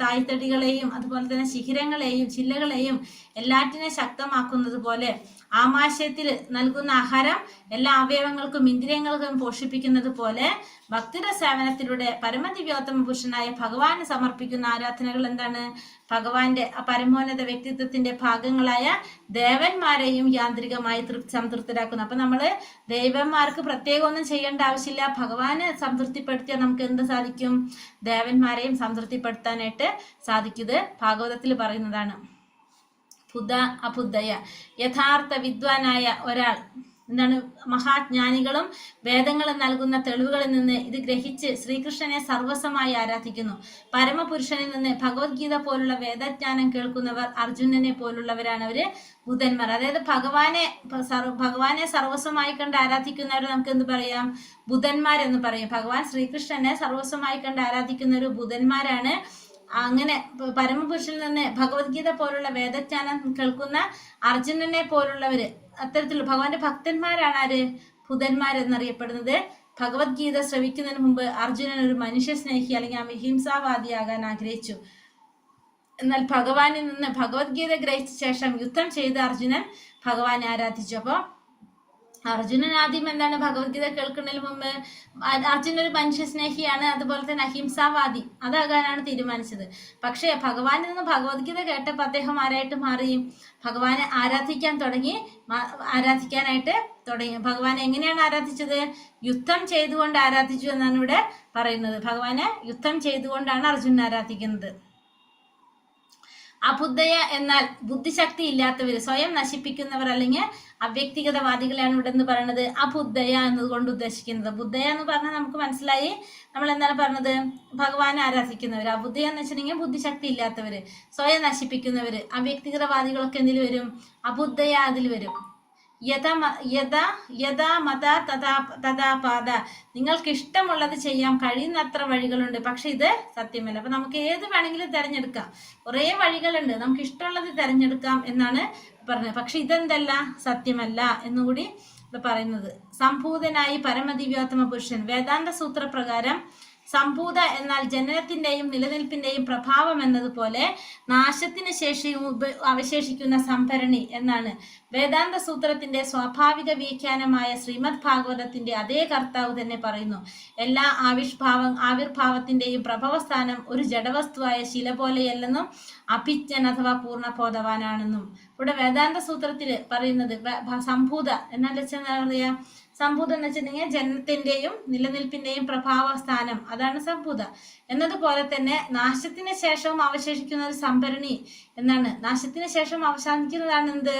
തായ്തടികളെയും അതുപോലെ തന്നെ ശിഖിരങ്ങളെയും ചില്ലകളെയും എല്ലാറ്റിനെ ശക്തമാക്കുന്നത് പോലെ ആമാശയത്തിൽ നൽകുന്ന ആഹാരം എല്ലാ അവയവങ്ങൾക്കും ഇന്ദ്രിയങ്ങൾക്കും പോഷിപ്പിക്കുന്നത് പോലെ ഭക്തിയുടെ സേവനത്തിലൂടെ പരമദിവ്യോത്തമ പുരുഷനായ ഭഗവാന് സമർപ്പിക്കുന്ന ആരാധനകൾ എന്താണ്? ഭഗവാന്റെ പരമോന്നത വ്യക്തിത്വത്തിന്റെ ഭാഗങ്ങളായ ദേവന്മാരെയും യാന്ത്രികമായി സംതൃപ്തരാക്കുന്നു. അപ്പൊ നമ്മള് ദേവന്മാർക്ക് പ്രത്യേകം ഒന്നും ചെയ്യേണ്ട ആവശ്യമില്ല. ഭഗവാനെ സംതൃപ്തിപ്പെടുത്തിയാൽ നമുക്ക് എന്ത് സാധിക്കും? ദേവന്മാരെയും സംതൃപ്തിപ്പെടുത്താനായിട്ട് സാധിക്കുന്നത് ഭാഗവതത്തിൽ പറയുന്നതാണ്. അബുദ്ധയ, യഥാർത്ഥ വിദ്വാനായ ഒരാൾ എന്താണ്? മഹാജ്ഞാനികളും വേദങ്ങളും നൽകുന്ന തെളിവുകളിൽ നിന്ന് ഇത് ഗ്രഹിച്ച് ശ്രീകൃഷ്ണനെ സർവസ്വമായി ആരാധിക്കുന്നു. പരമപുരുഷനിൽ നിന്ന് ഭഗവത്ഗീത പോലുള്ള വേദജ്ഞാനം കേൾക്കുന്നവർ അർജുനനെ പോലുള്ളവരാണ് അവര് ബുധന്മാർ. അതായത് ഭഗവാനെ സർവസ്വമായി കണ്ട് ആരാധിക്കുന്നവർ നമുക്ക് എന്ത് പറയാം? ബുധന്മാരെന്ന് പറയും. ഭഗവാൻ ശ്രീകൃഷ്ണനെ സർവസ്വമായി കണ്ട് ആരാധിക്കുന്നവർ ബുധന്മാരാണ്. അങ്ങനെ പരമപുരുഷനിൽ നിന്ന് ഭഗവത്ഗീത പോലുള്ള വേദജ്ഞാനം കേൾക്കുന്ന അർജുനനെ പോലുള്ളവര് അത്തരത്തിലുള്ള ഭഗവാന്റെ ഭക്തന്മാരാണ് ആര്? ബുധന്മാരെന്നറിയപ്പെടുന്നത്. ഭഗവത്ഗീത ശ്രവിക്കുന്നതിന് മുമ്പ് അർജുനൻ ഒരു മനുഷ്യ സ്നേഹി അല്ലെങ്കിൽ അഹിംസാവാദിയാകാൻ ആഗ്രഹിച്ചു. എന്നാൽ ഭഗവാനിൽ നിന്ന് ഭഗവത്ഗീത ഗ്രഹിച്ച ശേഷം യുദ്ധം ചെയ്ത് അർജുനൻ ഭഗവാനെ ആരാധിച്ചു. അപ്പൊ അർജുനൻ ആദ്യം എന്താണ്? ഭഗവത്ഗീത കേൾക്കുന്നതിന് മുമ്പ് അർജുനൻ ഒരു മനുഷ്യ സ്നേഹിയാണ്, അതുപോലെ തന്നെ അഹിംസാവാദി അതാകാനാണ് തീരുമാനിച്ചത്. പക്ഷേ ഭഗവാനിൽ നിന്ന് ഭഗവത്ഗീത കേട്ടപ്പോൾ അദ്ദേഹം ആരായിട്ട് മാറി? ഭഗവാനെ ആരാധിക്കാനായിട്ട് തുടങ്ങി. ഭഗവാനെ എങ്ങനെയാണ് ആരാധിച്ചത്? യുദ്ധം ചെയ്തുകൊണ്ട് ആരാധിച്ചു എന്നാണ് ഇവിടെ പറയുന്നത്. ഭഗവാനെ യുദ്ധം ചെയ്തുകൊണ്ടാണ് അർജുനൻ ആരാധിക്കുന്നത്. അബുദ്ധയ എന്നാൽ ബുദ്ധിശക്തി ഇല്ലാത്തവര്, സ്വയം നശിപ്പിക്കുന്നവർ അല്ലെങ്കിൽ അവ്യക്തിഗതവാദികളെയാണ് ഇവിടെ എന്ന് പറയുന്നത്. അബുദ്ധയ എന്നതുകൊണ്ട് ഉദ്ദേശിക്കുന്നത്. ബുദ്ധയ എന്ന് പറഞ്ഞാൽ നമുക്ക് മനസ്സിലായി നമ്മൾ എന്താണ് പറഞ്ഞത്? ഭഗവാനെ ആരാധിക്കുന്നവര്. അബുദ്ധയ എന്ന് വെച്ചിട്ടുണ്ടെങ്കിൽ ബുദ്ധിശക്തി ഇല്ലാത്തവര്, സ്വയം നശിപ്പിക്കുന്നവര്. അവ്യക്തിഗതവാദികളൊക്കെ എന്തിൽ വരും? അബുദ്ധയ അതിൽ വരും. നിങ്ങൾക്ക് ഇഷ്ടമുള്ളത് ചെയ്യാം, കഴിയുന്നത്ര വഴികളുണ്ട്, പക്ഷെ ഇത് സത്യമല്ല. അപ്പൊ നമുക്ക് ഏത് വേണമെങ്കിലും തിരഞ്ഞെടുക്കാം, കുറേ വഴികളുണ്ട്, നമുക്ക് ഇഷ്ടമുള്ളത് തിരഞ്ഞെടുക്കാം എന്നാണ് പറഞ്ഞത്. പക്ഷെ ഇതെന്തല്ല, സത്യമല്ല എന്നുകൂടി പറയുന്നത്. സംഭൂതനായി പരമദിവ്യോത്തമ പുരുഷൻ. വേദാന്ത സൂത്രപ്രകാരം സംഭൂത എന്നാൽ ജനനത്തിന്റെയും നിലനിൽപ്പിന്റെയും പ്രഭാവം എന്നതുപോലെ നാശത്തിന് ശേഷിയും അവശേഷിക്കുന്ന സംഭരണി എന്നാണ്. വേദാന്ത സൂത്രത്തിന്റെ സ്വാഭാവിക വ്യാഖ്യാനമായ ശ്രീമദ് ഭാഗവതത്തിന്റെ അതേ കർത്താവ് തന്നെ പറയുന്നു, എല്ലാ ആവിർഭാവത്തിന്റെയും പ്രഭവസ്ഥാനം ഒരു ജഡവസ്തുവായ ശില പോലെയല്ലെന്നും അഭിജ്ഞൻ അഥവാ പൂർണ്ണബോധവാനാണെന്നും. ഇവിടെ വേദാന്ത സൂത്രത്തില് പറയുന്നത് സംഭൂത എന്നാൽ എന്താ പറയാ? സംഭൂതം എന്ന് വെച്ചിട്ടുണ്ടെങ്കിൽ ജനനത്തിന്റെയും നിലനിൽപ്പിന്റെയും പ്രഭാവ സ്ഥാനം, അതാണ് സംഭൂത. എന്നതുപോലെ തന്നെ നാശത്തിന് ശേഷവും അവശേഷിക്കുന്ന ഒരു സംഭരണി എന്നാണ്. നാശത്തിന് ശേഷം അവസാനിക്കുന്നതാണ് എന്ത്?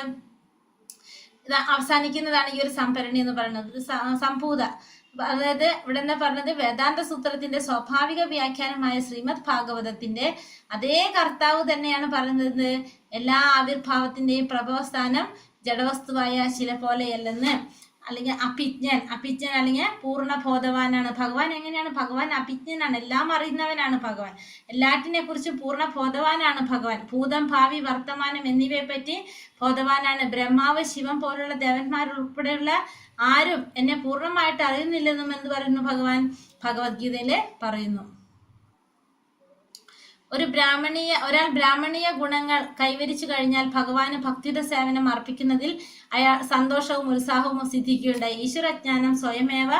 അവസാനിക്കുന്നതാണ് ഈ ഒരു സംഭരണി എന്ന് പറയുന്നത്, സംഭൂത. അതായത് ഇവിടെ എന്താ പറഞ്ഞത്? വേദാന്ത സൂത്രത്തിന്റെ സ്വാഭാവിക വ്യാഖ്യാനമായ ശ്രീമദ് ഭാഗവതത്തിന്റെ അതേ കർത്താവ് തന്നെയാണ് പറയുന്നത്, എല്ലാ ആവിർഭാവത്തിന്റെയും പ്രഭവസ്ഥാനം ജഡവസ്തുവായ ശില പോലെയല്ലെന്ന്. അല്ലെങ്കിൽ അഭിജ്ഞൻ അല്ലെങ്കിൽ പൂർണ്ണബോധവാനാണ്. ഭഗവാൻ എങ്ങനെയാണ്? ഭഗവാൻ അഭിജ്ഞനാണ്, എല്ലാം അറിയുന്നവനാണ് ഭഗവാൻ. എല്ലാറ്റിനെ കുറിച്ച് പൂർണ്ണ ബോധവാനാണ് ഭഗവാൻ. ഭൂതം, ഭാവി, വർത്തമാനം എന്നിവയെ പറ്റി ബോധവാനാണ്. ബ്രഹ്മാവ്, ശിവൻ പോലുള്ള ദേവന്മാർ ഉൾപ്പെടെയുള്ള ആരും എന്നെ പൂർണ്ണമായിട്ട് അറിയുന്നില്ലെന്നും എന്ന് പറയുന്നു ഭഗവാൻ ഭഗവത്ഗീതയില് പറയുന്നു. ഒരാൾ ബ്രാഹ്മണീയ ഗുണങ്ങൾ കൈവരിച്ചു കഴിഞ്ഞാൽ ഭഗവാന് ഭക്തിയുടെ സേവനം അർപ്പിക്കുന്നതിൽ അയാൾ സന്തോഷവും ഉത്സാഹവും സിദ്ധിക്കുകയുണ്ടായി. ഈശ്വരജ്ഞാനം സ്വയമേവ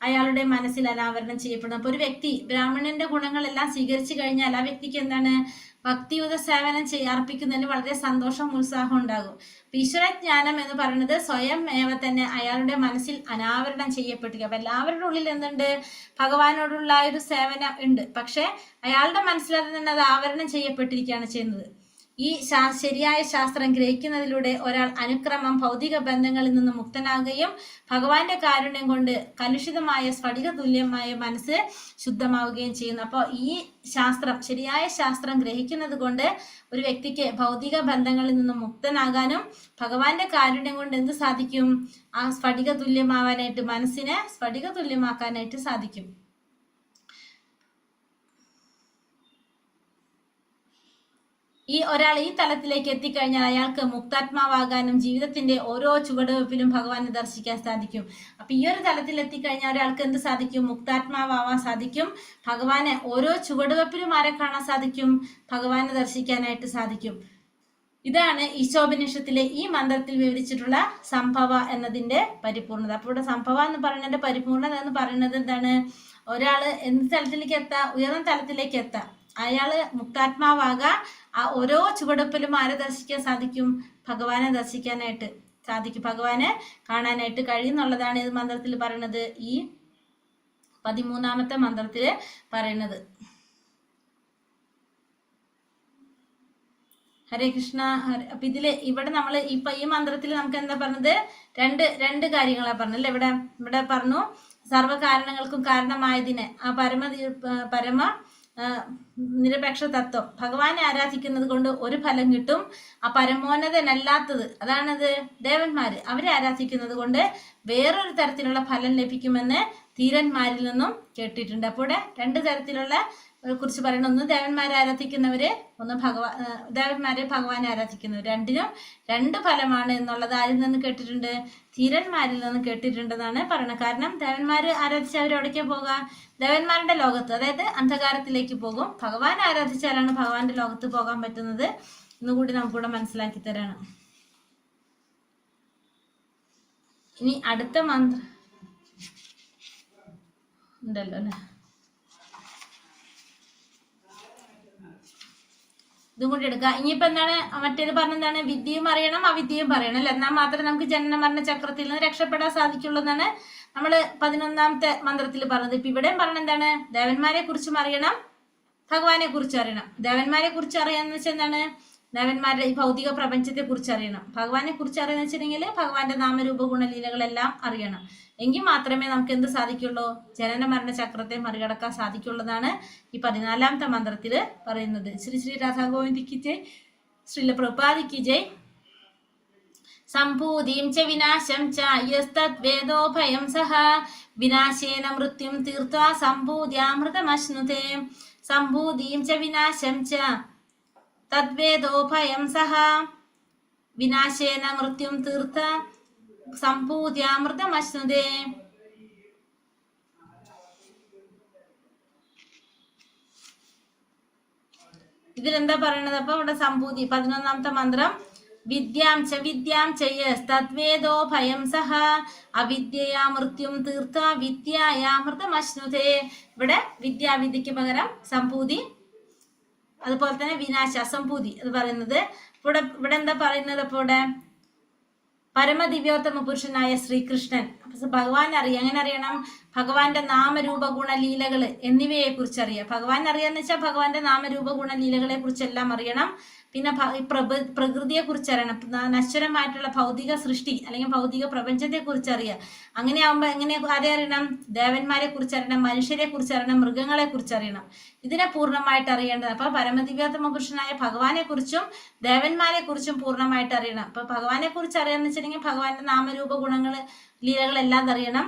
അയാളുടെ മനസ്സിൽ അനാവരണം ചെയ്യപ്പെടുന്നു. അപ്പൊ ഒരു വ്യക്തി ബ്രാഹ്മണന്റെ ഗുണങ്ങളെല്ലാം സ്വീകരിച്ചു കഴിഞ്ഞാൽ ആ വ്യക്തിക്ക് എന്താണ്? ഭക്തിയുത സേവനം അർപ്പിക്കുന്നതിന് വളരെ സന്തോഷവും ഉത്സാഹം ഉണ്ടാകും. ഈശ്വരജ്ഞാനം എന്ന് പറയുന്നത് സ്വയം തന്നെ അയാളുടെ മനസ്സിൽ അനാവരണം ചെയ്യപ്പെട്ടിരിക്കുക. അപ്പൊ എല്ലാവരുടെ ഉള്ളിൽ എന്തുണ്ട്? ഭഗവാനോടുള്ള ഒരു സേവനം ഉണ്ട്, പക്ഷെ അയാളുടെ മനസ്സിൽ അത് ആവരണം ചെയ്യപ്പെട്ടിരിക്കുകയാണ് ചെയ്യുന്നത്. ഈ ശരിയായ ശാസ്ത്രം ഗ്രഹിക്കുന്നതിലൂടെ ഒരാൾ അനുക്രമം ഭൗതിക ബന്ധങ്ങളിൽ നിന്ന് മുക്തനാകുകയും ഭഗവാന്റെ കാരുണ്യം കൊണ്ട് കലുഷിതമായ സ്ഫടിക തുല്യമായ മനസ്സ് ശുദ്ധമാവുകയും ചെയ്യുന്നു. അപ്പോൾ ഈ ശരിയായ ശാസ്ത്രം ഗ്രഹിക്കുന്നത് കൊണ്ട് ഒരു വ്യക്തിക്ക് ഭൗതിക ബന്ധങ്ങളിൽ നിന്ന് മുക്തനാകാനും ഭഗവാന്റെ കാരുണ്യം കൊണ്ട് എന്ത് സാധിക്കും? ആ സ്ഫടിക തുല്യമാവാനായിട്ട്, മനസ്സിനെ സ്ഫടിക തുല്യമാക്കാനായിട്ട് സാധിക്കും. ഒരാൾ ഈ തലത്തിലേക്ക് എത്തിക്കഴിഞ്ഞാൽ അയാൾക്ക് മുക്താത്മാവാകാനും ജീവിതത്തിന്റെ ഓരോ ചുവടുവെപ്പിലും ഭഗവാനെ ദർശിക്കാൻ സാധിക്കും. അപ്പൊ ഈ ഒരു തലത്തിൽ എത്തിക്കഴിഞ്ഞാൽ ഒരാൾക്ക് എന്ത് സാധിക്കും? മുക്താത്മാവാൻ സാധിക്കും. ഭഗവാനെ ഓരോ ചുവടുവെപ്പിലും ആരെ കാണാൻ സാധിക്കും? ഭഗവാനെ ദർശിക്കാനായിട്ട് സാധിക്കും. ഇതാണ് ഈശോപനിഷത്തിലെ ഈ മന്ത്രത്തിൽ വിവരിച്ചിട്ടുള്ള സംഭവ എന്നതിന്റെ പരിപൂർണത. അപ്പോൾ ഇവിടെ സംഭവ എന്ന് പറയുന്നതിന്റെ പരിപൂർണത എന്ന് പറയുന്നത് എന്താണ്? ഒരാള് എന്ത് തലത്തിലേക്ക് എത്താം? ഉയർന്ന തലത്തിലേക്ക് എത്താം. അയാള് മുക്താത്മാവാകാ. ആ ഓരോ ചുവടുപ്പിലും ആരെ ദർശിക്കാൻ സാധിക്കും? ഭഗവാനെ ദർശിക്കാനായിട്ട് സാധിക്കും, ഭഗവാനെ കാണാനായിട്ട് കഴിയുന്നുള്ളതാണ് ഇത് മന്ത്രത്തിൽ പറയുന്നത്, ഈ 13ാമത്തെ മന്ത്രത്തില് പറയുന്നത്. ഹരേ കൃഷ്ണ. അപ്പൊ ഇവിടെ നമ്മൾ ഈ മന്ത്രത്തിൽ നമുക്ക് എന്താ പറഞ്ഞത്? രണ്ട് കാര്യങ്ങളാ പറഞ്ഞല്ലേ. ഇവിടെ പറഞ്ഞു സർവ്വകാരണങ്ങൾക്കും കാരണമായതിനെ ആ പരമ നിരപേക്ഷ തത്വം ഭഗവാനെ ആരാധിക്കുന്നത് കൊണ്ട് ഒരു ഫലം കിട്ടും. ആ പരമോന്നതനല്ലാത്തത്, അതാണത് ദേവന്മാര്, അവരെ ആരാധിക്കുന്നത് കൊണ്ട് വേറൊരു തരത്തിലുള്ള ഫലം ലഭിക്കുമെന്ന് ധീരന്മാരിൽ നിന്നും കേട്ടിട്ടുണ്ട്. അപ്പോൾ രണ്ട് തരത്തിലുള്ള കുറിച്ച് പറയണം. ഒന്ന് ദേവന്മാരെ ആരാധിക്കുന്നവര്, ഒന്ന് ദേവന്മാരെ ഭഗവാനെ ആരാധിക്കുന്നവർ. രണ്ടിനും രണ്ട് ഫലമാണ് എന്നുള്ളത് ആരിൽ നിന്ന് കേട്ടിട്ടുണ്ട്? ധീരന്മാരിൽ നിന്ന് കേട്ടിട്ടുണ്ടെന്നാണ് പറയുന്നത്. കാരണം ദേവന്മാര് ആരാധിച്ച് അവരെവിടേക്കാ പോകാം? ദേവന്മാരുടെ ലോകത്ത്, അതായത് അന്ധകാരത്തിലേക്ക് പോകും. ഭഗവാൻ ആരാധിച്ചാലാണ് ഭഗവാന്റെ ലോകത്ത് പോകാൻ പറ്റുന്നത് എന്നുകൂടി നമുക്കിവിടെ മനസ്സിലാക്കി തരാണ്. ഇനി അടുത്ത മന്ത്രം ഉണ്ടല്ലോ അല്ലെ, ഇതും കൂടി എടുക്കുക. ഇനിയിപ്പോ എന്താണ് മറ്റേത് പറഞ്ഞെന്താണ്? വിദ്യയും അറിയണം അവിദ്യയും പറയണം അല്ലെ. എന്നാൽ മാത്രമേ നമുക്ക് ജനന മരണ ചക്രത്തിൽ നിന്ന് രക്ഷപ്പെടാൻ സാധിക്കുള്ളൂ എന്നാണ് നമ്മള് 11ാമത്തെ മന്ത്രത്തിൽ പറഞ്ഞത്. ഇപ്പൊ ഇവിടെയും പറഞ്ഞ എന്താണ്? ദേവന്മാരെ കുറിച്ചും അറിയണം ഭഗവാനെ കുറിച്ച് അറിയണം. ദേവന്മാരെ കുറിച്ച് അറിയാന്ന് വെച്ചാൽ എന്താണ്? ദേവന്മാരുടെ ഈ ഭൗതിക പ്രപഞ്ചത്തെ കുറിച്ച് അറിയണം. ഭഗവാനെ കുറിച്ച് അറിയാന്ന് വെച്ചിട്ടുണ്ടെങ്കിൽ ഭഗവാന്റെ നാമരൂപ ഗുണലീലകളെല്ലാം അറിയണം. എങ്കിൽ മാത്രമേ നമുക്ക് എന്ത് സാധിക്കുള്ളൂ? ജനന മരണ ചക്രത്തെ മറികടക്കാൻ സാധിക്കുള്ളതാണ് ഈ 14ാമത്തെ മന്ത്രത്തില് പറയുന്നത്. ശ്രീ ശ്രീ രാധാ ഗോവിന്ദിക്ക് ജയ്, ശ്രീല പ്രഭുപാദിക്ക് ജയ്. സംഭൂതിം ച വിനാശം ച യസ്തദ്വേദോഭയം സഹ വിനാശേന മൃത്യും തീർത്വാ സംഭൂത്യാമൃതമശ്നുതേ. സംഭൂതിം ച വിനാശം ച തദ്വേദോഭയം സഹ വിനാശേന മൃത്യും തീർത്ഥ സംഭൂത്യാമൃതമശ്നുതേ. ഇതിലെന്താ പറയണത്? അപ്പൊ ഇവിടെ സംഭൂതി 11ാമത്തെ മന്ത്രം. വിദ്യാം ച ഭയം സഹ അവിദ്യയാ മൃത്യും തീർത്ഥ വിദ്യായാമൃതമശ്നുതേ. ഇവിടെ വിദ്യാവിദ്യക്ക് പകരം സംഭൂതി, അതുപോലെ തന്നെ വിനാശ അസംഭൂതി അത് പറയുന്നത്. ഇവിടെ എന്താ പറയുന്നത്? അപ്പൊ ഇവിടെ പരമദിവ്യോത്തമ പുരുഷനായ ശ്രീകൃഷ്ണൻ ഭഗവാൻ അറിയാം. എങ്ങനെ അറിയണം? ഭഗവാന്റെ നാമരൂപ ഗുണലീലകള് എന്നിവയെ കുറിച്ച് അറിയാം. ഭഗവാൻ അറിയാന്ന് വെച്ചാൽ ഭഗവാന്റെ നാമരൂപ ഗുണലീലകളെ കുറിച്ചെല്ലാം അറിയണം. പിന്നെ പ്രകൃതിയെ കുറിച്ച് അറിയണം. നശ്വരമായിട്ടുള്ള ഭൗതിക സൃഷ്ടി അല്ലെങ്കിൽ ഭൗതിക പ്രപഞ്ചത്തെ കുറിച്ച് അറിയാം. അങ്ങനെയാവുമ്പോ ആരെ അറിയണം? ദേവന്മാരെ കുറിച്ച് അറിയണം, മനുഷ്യരെ കുറിച്ച് അറിയണം, മൃഗങ്ങളെ കുറിച്ച് അറിയണം. ഇതിനെ പൂർണ്ണമായിട്ട് അറിയേണ്ടത്. അപ്പൊ പരമദിവ്യോത്തമ പുരുഷനായ ഭഗവാനെ കുറിച്ചും ദേവന്മാരെ കുറിച്ചും പൂർണ്ണമായിട്ട് അറിയണം. അപ്പൊ ഭഗവാനെ കുറിച്ച് അറിയാന്ന് വെച്ചിട്ടുണ്ടെങ്കിൽ ഭഗവാന്റെ നാമരൂപ ഗുണങ്ങള് ലീലകളെല്ലാം അറിയണം.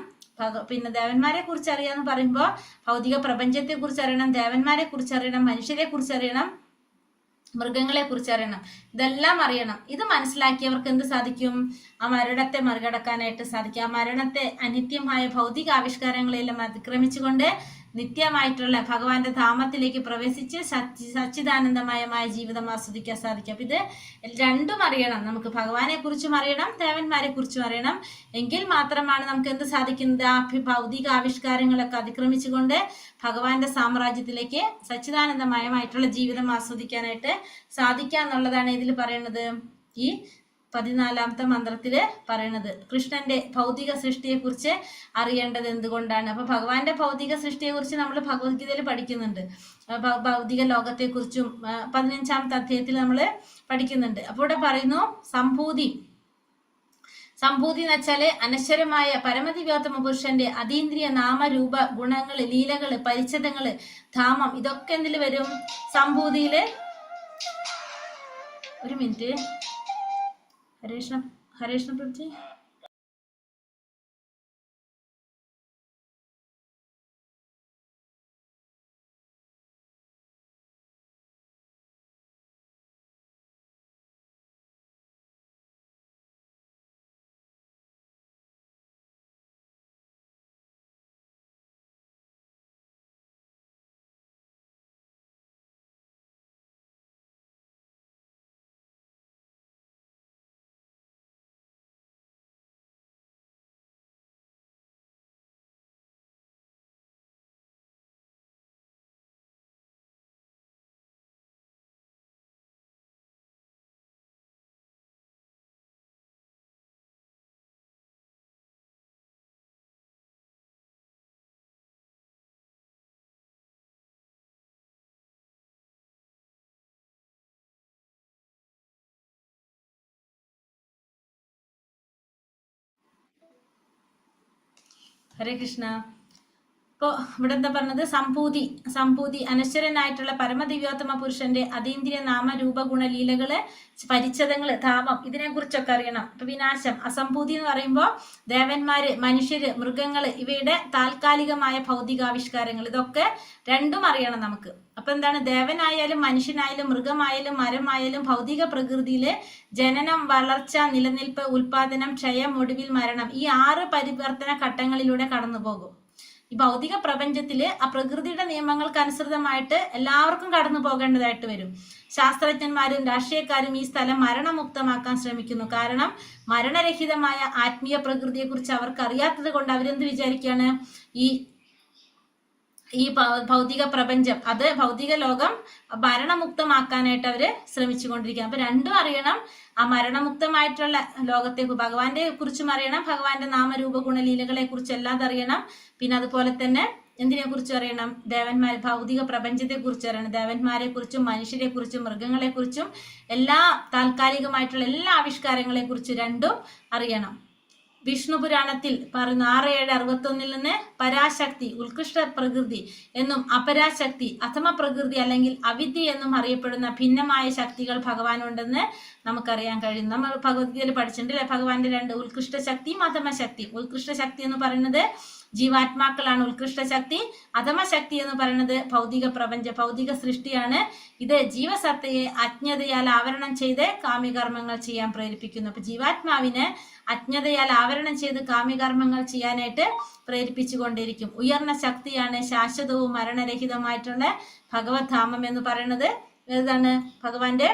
പിന്നെ ദേവന്മാരെ കുറിച്ച് അറിയാന്ന് പറയുമ്പോൾ ഭൗതിക പ്രപഞ്ചത്തെ കുറിച്ച് അറിയണം, ദേവന്മാരെ കുറിച്ച് അറിയണം, മനുഷ്യരെ കുറിച്ച് അറിയണം, മൃഗങ്ങളെ കുറിച്ച് അറിയണം. ഇതെല്ലാം അറിയണം. ഇത് മനസ്സിലാക്കിയവർക്ക് എന്ത് സാധിക്കും? ആ മരണത്തെ മറികടക്കാനായിട്ട് സാധിക്കും. ആ മരണത്തെ അനിത്യമായ ഭൗതിക ആവിഷ്കാരങ്ങളെല്ലാം അതിക്രമിച്ചുകൊണ്ട് നിത്യമായിട്ടുള്ള ഭഗവാന്റെ ധാമത്തിലേക്ക് പ്രവേശിച്ച് സച്ചിദാനന്ദമയമായ ജീവിതം ആസ്വദിക്കാൻ സാധിക്കും. അപ്പൊ ഇത് രണ്ടും അറിയണം. നമുക്ക് ഭഗവാനെ കുറിച്ചും അറിയണം, ദേവന്മാരെ കുറിച്ചും അറിയണം. എങ്കിൽ മാത്രമാണ് നമുക്ക് എന്ത് സാധിക്കുന്നത്? ആ ഭൗതിക ആവിഷ്കാരങ്ങളൊക്കെ അതിക്രമിച്ചുകൊണ്ട് ഭഗവാന്റെ സാമ്രാജ്യത്തിലേക്ക് സച്ചിദാനന്ദമയമായിട്ടുള്ള ജീവിതം ആസ്വദിക്കാനായിട്ട് സാധിക്കാന്നുള്ളതാണ് ഇതിൽ പറയുന്നത്. ഈ 14ാമത്തെ മന്ത്രത്തില് പറയുന്നത് കൃഷ്ണന്റെ ഭൗതിക സൃഷ്ടിയെ കുറിച്ച് അറിയേണ്ടത് എന്തുകൊണ്ടാണ്? അപ്പൊ ഭഗവാന്റെ ഭൗതിക സൃഷ്ടിയെ കുറിച്ച് നമ്മൾ ഭഗവത്ഗീതയിൽ പഠിക്കുന്നുണ്ട്. ഭൗതിക ലോകത്തെ കുറിച്ചും 15ാമത്തെ അധ്യായത്തിൽ നമ്മൾ പഠിക്കുന്നുണ്ട്. അപ്പോൾ ഇവിടെ പറയുന്നു സംഭൂതി എന്ന് വെച്ചാല് അനശ്വരമായ പരമദിവ്യോത്തമ പുരുഷന്റെ അതീന്ദ്രിയ നാമരൂപ ഗുണങ്ങള് ലീലകള് പരിച്ഛേദങ്ങള് ധാമം ഇതൊക്കെ എന്തിൽ വരും? സംഭൂതിയില്. ഒരു മിനിറ്റ്. ഹരേഷ്ണ പ്രഭുജി. ഹരേ കൃഷ്ണ. ഇപ്പോൾ ഇവിടെ എന്താ പറഞ്ഞത്? സംഭൂതി അനശ്വരനായിട്ടുള്ള പരമദിവ്യോത്തമ പുരുഷന്റെ അതീന്ദ്രിയ നാമരൂപ ഗുണലീലകള്, പരിച്ഛദങ്ങള്, താപം, ഇതിനെ കുറിച്ചൊക്കെ അറിയണം. ഇപ്പൊ വിനാശം, അസംഭൂതി എന്ന് പറയുമ്പോൾ ദേവന്മാര്, മനുഷ്യര്, മൃഗങ്ങള്, ഇവയുടെ താൽക്കാലികമായ ഭൗതികാവിഷ്കാരങ്ങൾ, ഇതൊക്കെ രണ്ടും അറിയണം നമുക്ക്. അപ്പൊ എന്താണ്? ദേവനായാലും മനുഷ്യനായാലും മൃഗമായാലും മരമായാലും ഭൗതിക പ്രകൃതിയില് ജനനം, വളർച്ച, നിലനിൽപ്പ്, ഉൽപാദനം, ക്ഷയം, ഒടുവിൽ മരണം, ഈ 6 പരിവർത്തന ഘട്ടങ്ങളിലൂടെ കടന്നു പോകും. ഈ ഭൗതിക പ്രപഞ്ചത്തില് ആ പ്രകൃതിയുടെ നിയമങ്ങൾക്ക് അനുസൃതമായിട്ട് എല്ലാവർക്കും കടന്നു പോകേണ്ടതായിട്ട് വരും. ശാസ്ത്രജ്ഞന്മാരും രാഷ്ട്രീയക്കാരും ഈ സ്ഥലം മരണമുക്തമാക്കാൻ ശ്രമിക്കുന്നു. കാരണം മരണരഹിതമായ ആത്മീയ പ്രകൃതിയെ കുറിച്ച് അവർക്ക് അറിയാത്തത് കൊണ്ട് അവരെന്ത് വിചാരിക്കുകയാണ്? ഈ ഭൗതിക പ്രപഞ്ചം, അത് ഭൗതിക ലോകം മരണമുക്തമാക്കാനായിട്ട് അവര് ശ്രമിച്ചുകൊണ്ടിരിക്കുക. അപ്പൊ രണ്ടും അറിയണം. ആ മരണമുക്തമായിട്ടുള്ള ലോകത്തെ ഭഗവാന്റെ കുറിച്ചും അറിയണം, ഭഗവാന്റെ നാമരൂപ ഗുണലീലകളെ കുറിച്ച് എല്ലാം അറിയണം. പിന്നെ അതുപോലെ തന്നെ എന്തിനെ കുറിച്ച് അറിയണം? ഭൗതിക പ്രപഞ്ചത്തെ കുറിച്ച് അറിയണം. ദേവന്മാരെ കുറിച്ചും മനുഷ്യരെ കുറിച്ചും മൃഗങ്ങളെ കുറിച്ചും എല്ലാ താൽക്കാലികമായിട്ടുള്ള എല്ലാ ആവിഷ്കാരങ്ങളെ കുറിച്ച് രണ്ടും അറിയണം. വിഷ്ണു പുരാണത്തിൽ പറയുന്നു 6:7-61 നിന്ന് പരാശക്തി, ഉത്കൃഷ്ട പ്രകൃതി എന്നും അപരാശക്തി, അധമ പ്രകൃതി അല്ലെങ്കിൽ അവിദ്യ എന്നും അറിയപ്പെടുന്ന ഭിന്നമായ ശക്തികൾ ഭഗവാനുണ്ടെന്ന് നമുക്കറിയാൻ കഴിയും. നമ്മൾ ഭഗവത്ഗീതയിൽ പഠിച്ചിട്ടുണ്ട്, ഭഗവാന്റെ 2 ഉത്കൃഷ്ട ശക്തിയും അധമ ശക്തി. ഉത്കൃഷ്ട ശക്തി എന്ന് പറയുന്നത് ജീവാത്മാക്കളാണ് ഉത്കൃഷ്ട ശക്തി. അധമ ശക്തി എന്ന് പറയുന്നത് ഭൗതിക പ്രപഞ്ച ഭൗതിക സൃഷ്ടിയാണ്. ഇത് ജീവസത്തയെ അജ്ഞതയാൽ ആവരണം ചെയ്ത് കാമ്യകർമ്മങ്ങൾ ചെയ്യാൻ പ്രേരിപ്പിക്കുന്നു. അപ്പൊ ജീവാത്മാവിന് അജ്ഞതയാൽ ആവരണം ചെയ്ത് കാമ്യകർമ്മങ്ങൾ ചെയ്യാനായിട്ട് പ്രേരിപ്പിച്ചു കൊണ്ടിരിക്കും. ഉയർന്ന ശക്തിയാണ് ശാശ്വതവും മരണരഹിതമായിട്ടുള്ള ഭഗവത് ധാമം എന്ന് പറയുന്നത്. ഏതാണ്? ഭഗവാന്റെ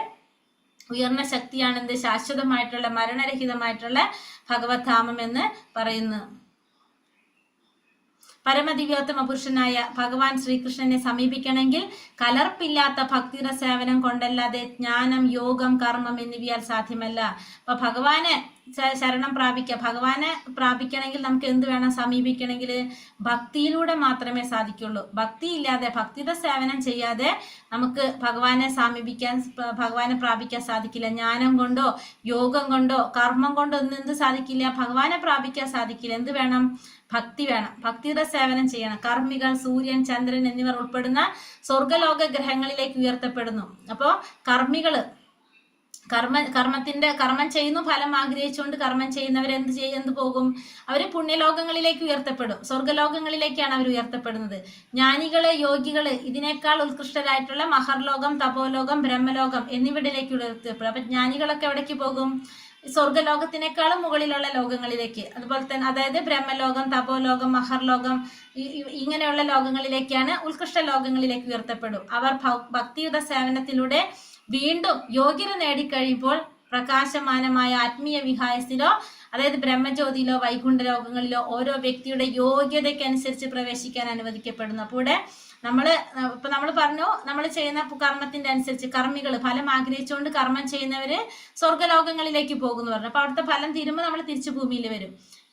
ഉയർന്ന ശക്തിയാണ് എന്ത്? ശാശ്വതമായിട്ടുള്ള മരണരഹിതമായിട്ടുള്ള ഭഗവത് ധാമം എന്ന് പറയുന്നു. പരമദിവ്യോത്തമ പുരുഷനായ ഭഗവാൻ ശ്രീകൃഷ്ണനെ സമീപിക്കണമെങ്കിൽ കലർപ്പില്ലാത്ത ഭക്തിയുടെ സേവനം കൊണ്ടല്ലാതെ ജ്ഞാനം, യോഗം, കർമ്മം എന്നിവയാൽ സാധ്യമല്ല. അപ്പൊ ഭഗവാനെ ശരണം ഭഗവാനെ പ്രാപിക്കണമെങ്കിൽ നമുക്ക് എന്ത് വേണം? സമീപിക്കണമെങ്കിൽ ഭക്തിയിലൂടെ മാത്രമേ സാധിക്കുള്ളൂ. ഭക്തി ഇല്ലാതെ, ഭക്തിയുടെ സേവനം ചെയ്യാതെ നമുക്ക് ഭഗവാനെ ഭഗവാനെ പ്രാപിക്കാൻ സാധിക്കില്ല. ജ്ഞാനം കൊണ്ടോ യോഗം കൊണ്ടോ കർമ്മം കൊണ്ടോ ഒന്നും എന്ത് സാധിക്കില്ല? ഭഗവാനെ പ്രാപിക്കാൻ സാധിക്കില്ല. എന്ത് വേണം? ഭക്തി വേണം. ഭക്തിയുടെ സേവനം ചെയ്യണം. കർമ്മികൾ, സൂര്യൻ, ചന്ദ്രൻ എന്നിവർ ഉൾപ്പെടുന്ന സ്വർഗലോക ഗ്രഹങ്ങളിലേക്ക് ഉയർത്തപ്പെടുന്നു. അപ്പോ കർമ്മികള് കർമ്മം ചെയ്യുന്നു, ഫലം ആഗ്രഹിച്ചുകൊണ്ട് കർമ്മം ചെയ്യുന്നവർ എന്ത് പോകും? അവര് പുണ്യലോകങ്ങളിലേക്ക് ഉയർത്തപ്പെടും. സ്വർഗലോകങ്ങളിലേക്കാണ് അവർ ഉയർത്തപ്പെടുന്നത്. ജ്ഞാനികള്, യോഗികള്, ഇതിനേക്കാൾ ഉത്കൃഷ്ടരായിട്ടുള്ള മഹർലോകം, തപോലോകം, ബ്രഹ്മലോകം എന്നിവിടേക്ക് ഉയർത്തപ്പെടും. അപ്പൊ ജ്ഞാനികളൊക്കെ എവിടേക്ക് പോകും? സ്വർഗലോകത്തിനേക്കാളും മുകളിലുള്ള ലോകങ്ങളിലേക്ക്. അതുപോലെ തന്നെ അതായത് ബ്രഹ്മലോകം, തപോലോകം, മഹർലോകം ഇങ്ങനെയുള്ള ലോകങ്ങളിലേക്കാണ്, ഉത്കൃഷ്ട ലോകങ്ങളിലേക്ക് ഉയർത്തപ്പെടും. അവർ ഭക്തിയുടെ സേവനത്തിലൂടെ വീണ്ടും യോഗ്യത നേടിക്കഴിയുമ്പോൾ പ്രകാശമാനമായ ആത്മീയ വിഹായസിലോ അതായത് ബ്രഹ്മജ്യോതിയിലോ വൈകുണ്ഠ ലോകങ്ങളിലോ ഓരോ വ്യക്തിയുടെ യോഗ്യതയ്ക്കനുസരിച്ച് പ്രവേശിക്കാൻ അനുവദിക്കപ്പെടുന്നു. അപ്പോൾ ഇവിടെ നമ്മൾ പറഞ്ഞു, നമ്മൾ ചെയ്യുന്ന കർമ്മത്തിന്റെ അനുസരിച്ച് കർമ്മികള് ഫലം ആഗ്രഹിച്ചുകൊണ്ട് കർമ്മം ചെയ്യുന്നവര് സ്വർഗലോകങ്ങളിലേക്ക് പോകുന്നു പറഞ്ഞു. അപ്പൊ അവിടുത്തെ ഫലം തീരുമ്പോൾ നമ്മൾ തിരിച്ചു ഭൂമിയിൽ വരും.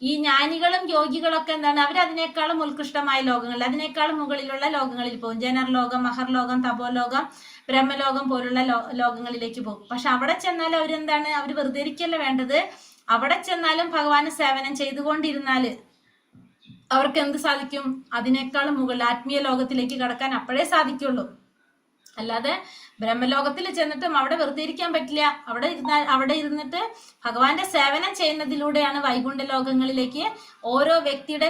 ഈ ജ്ഞാനികളും യോഗികളൊക്കെ എന്താണ്? അവരതിനേക്കാളും ഉത്കൃഷ്ടമായ ലോകങ്ങളിൽ, അതിനേക്കാളും മുകളിലുള്ള ലോകങ്ങളിൽ പോകും. ജനർലോകം, മഹർലോകം, തപോലോകം, ബ്രഹ്മലോകം പോലുള്ള ലോകങ്ങളിലേക്ക് പോകും. പക്ഷെ അവിടെ ചെന്നാൽ അവരെന്താണ്? അവർ വെറുതെ ഇരിക്കല്ല വേണ്ടത്. അവിടെ ചെന്നാലും ഭഗവാന് സേവനം ചെയ്തുകൊണ്ടിരുന്നാല് അവർക്ക് എന്ത് സാധിക്കും? അതിനേക്കാളും മുകളിൽ ആത്മീയ ലോകത്തിലേക്ക് കടക്കാൻ അപ്പോഴേ സാധിക്കുള്ളൂ. അല്ലാതെ ബ്രഹ്മലോകത്തിൽ ചെന്നിട്ടും അവിടെ വെറുതെ ഇരിക്കാൻ പറ്റില്ല. അവിടെ ഇരുന്നിട്ട് ഭഗവാന്റെ സേവനം ചെയ്യുന്നതിലൂടെയാണ് വൈകുണ്ഠ ലോകങ്ങളിലേക്ക് ഓരോ വ്യക്തിയുടെ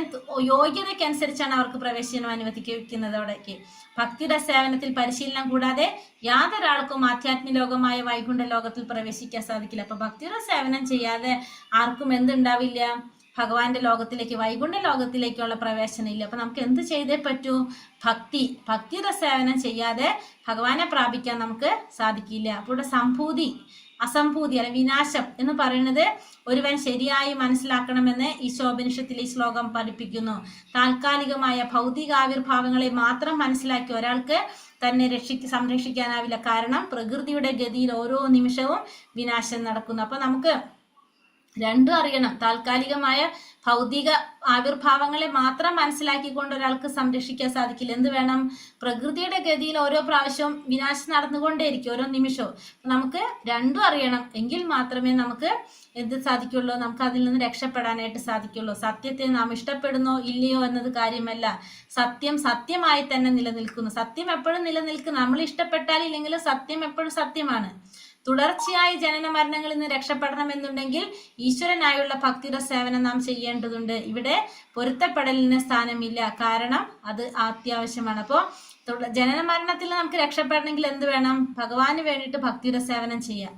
യോഗ്യതയ്ക്കനുസരിച്ചാണ് അവർക്ക് പ്രവേശനം അനുവദിക്കുന്നത്. അവിടേക്ക് ഭക്തിയുടെ സേവനത്തിൽ പരിശീലനം കൂടാതെ യാതൊരാൾക്കും ആധ്യാത്മിക ലോകമായ വൈകുണ്ഠ ലോകത്തിൽ പ്രവേശിക്കാൻ സാധിക്കില്ല. അപ്പൊ ഭക്തിയുടെ സേവനം ചെയ്യാതെ ആർക്കും എന്തുണ്ടാവില്ല? ഭഗവാന്റെ ലോകത്തിലേക്ക്, വൈകുണ്ഠ ലോകത്തിലേക്കുള്ള പ്രവേശനം ഇല്ല. അപ്പൊ നമുക്ക് എന്ത് ചെയ്തേ പറ്റൂ? ഭക്തിയുടെ സേവനം ചെയ്യാതെ ഭഗവാനെ പ്രാപിക്കാൻ നമുക്ക് സാധിക്കില്ല. അപ്പോൾ ഇവിടെ അസംഭൂതി അല്ലെ വിനാശം എന്ന് പറയുന്നത് ഒരുവൻ ശരിയായി മനസ്സിലാക്കണമെന്ന് ഈശോപനിഷത്തിൽ ഈ ശ്ലോകം പഠിപ്പിക്കുന്നു. താൽക്കാലികമായ ഭൗതികാവിർഭാവങ്ങളെ മാത്രം മനസ്സിലാക്കി ഒരാൾക്ക് തന്നെ സംരക്ഷിക്കാനാവില്ല. കാരണം പ്രകൃതിയുടെ ഗതിയിൽ ഓരോ നിമിഷവും വിനാശം നടക്കുന്നു. അപ്പൊ നമുക്ക് രണ്ടും അറിയണം. താൽക്കാലികമായ ഭൗതിക ആവിർഭാവങ്ങളെ മാത്രം മനസ്സിലാക്കിക്കൊണ്ട് ഒരാൾക്ക് സംരക്ഷിക്കാൻ സാധിക്കില്ല. എന്ത് വേണം? പ്രകൃതിയുടെ ഗതിയിൽ ഓരോ പ്രാവശ്യവും വിനാശം നടന്നുകൊണ്ടേയിരിക്കും, ഓരോ നിമിഷവും. നമുക്ക് രണ്ടും അറിയണം. എങ്കിൽ മാത്രമേ നമുക്ക് എന്ത് സാധിക്കുള്ളൂ? നമുക്ക് അതിൽ നിന്ന് രക്ഷപ്പെടാനായിട്ട് സാധിക്കുള്ളൂ. സത്യത്തെ നാം ഇഷ്ടപ്പെടുന്നോ ഇല്ലയോ എന്നത് കാര്യമല്ല. സത്യം സത്യമായി തന്നെ നിലനിൽക്കുന്നു. സത്യം എപ്പോഴും നിലനിൽക്കുന്നു. നമ്മൾ ഇഷ്ടപ്പെട്ടാൽ ഇല്ലെങ്കിലും സത്യം എപ്പോഴും സത്യമാണ്. തുടർച്ചയായി ജനന മരണങ്ങളിൽ നിന്ന് രക്ഷപ്പെടണമെന്നുണ്ടെങ്കിൽ ഈശ്വരനായുള്ള ഭക്തിയുടെ സേവനം നാം ചെയ്യേണ്ടതുണ്ട്. ഇവിടെ പൊരുത്തപ്പെടലിന് സ്ഥാനമില്ല, കാരണം അത് അത്യാവശ്യമാണ്. അപ്പോൾ ജനന മരണത്തിൽ നമുക്ക് രക്ഷപ്പെടണമെങ്കിൽ എന്ത് വേണം? ഭഗവാന് വേണ്ടിയിട്ട് ഭക്തിയുടെ സേവനം ചെയ്യാം.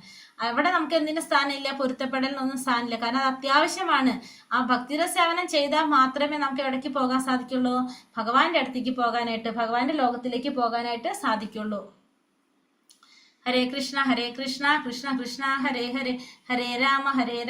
അവിടെ നമുക്ക് എന്തിന് സ്ഥാനമില്ല? പൊരുത്തപ്പെടലിനൊന്നും സ്ഥാനമില്ല, കാരണം അത് അത്യാവശ്യമാണ്. ആ ഭക്തിയുടെ സേവനം ചെയ്താൽ മാത്രമേ നമുക്ക് എവിടേക്ക് പോകാൻ സാധിക്കുള്ളൂ? ഭഗവാന്റെ അടുത്തേക്ക് പോകാനായിട്ട്, ഭഗവാന്റെ ലോകത്തിലേക്ക് പോകാനായിട്ട് സാധിക്കുള്ളൂ. ഹരേ കൃഷ്ണ കൃഷ്ണ കൃഷ്ണ ഹരേ ഹരേ, ഹരേ രാമ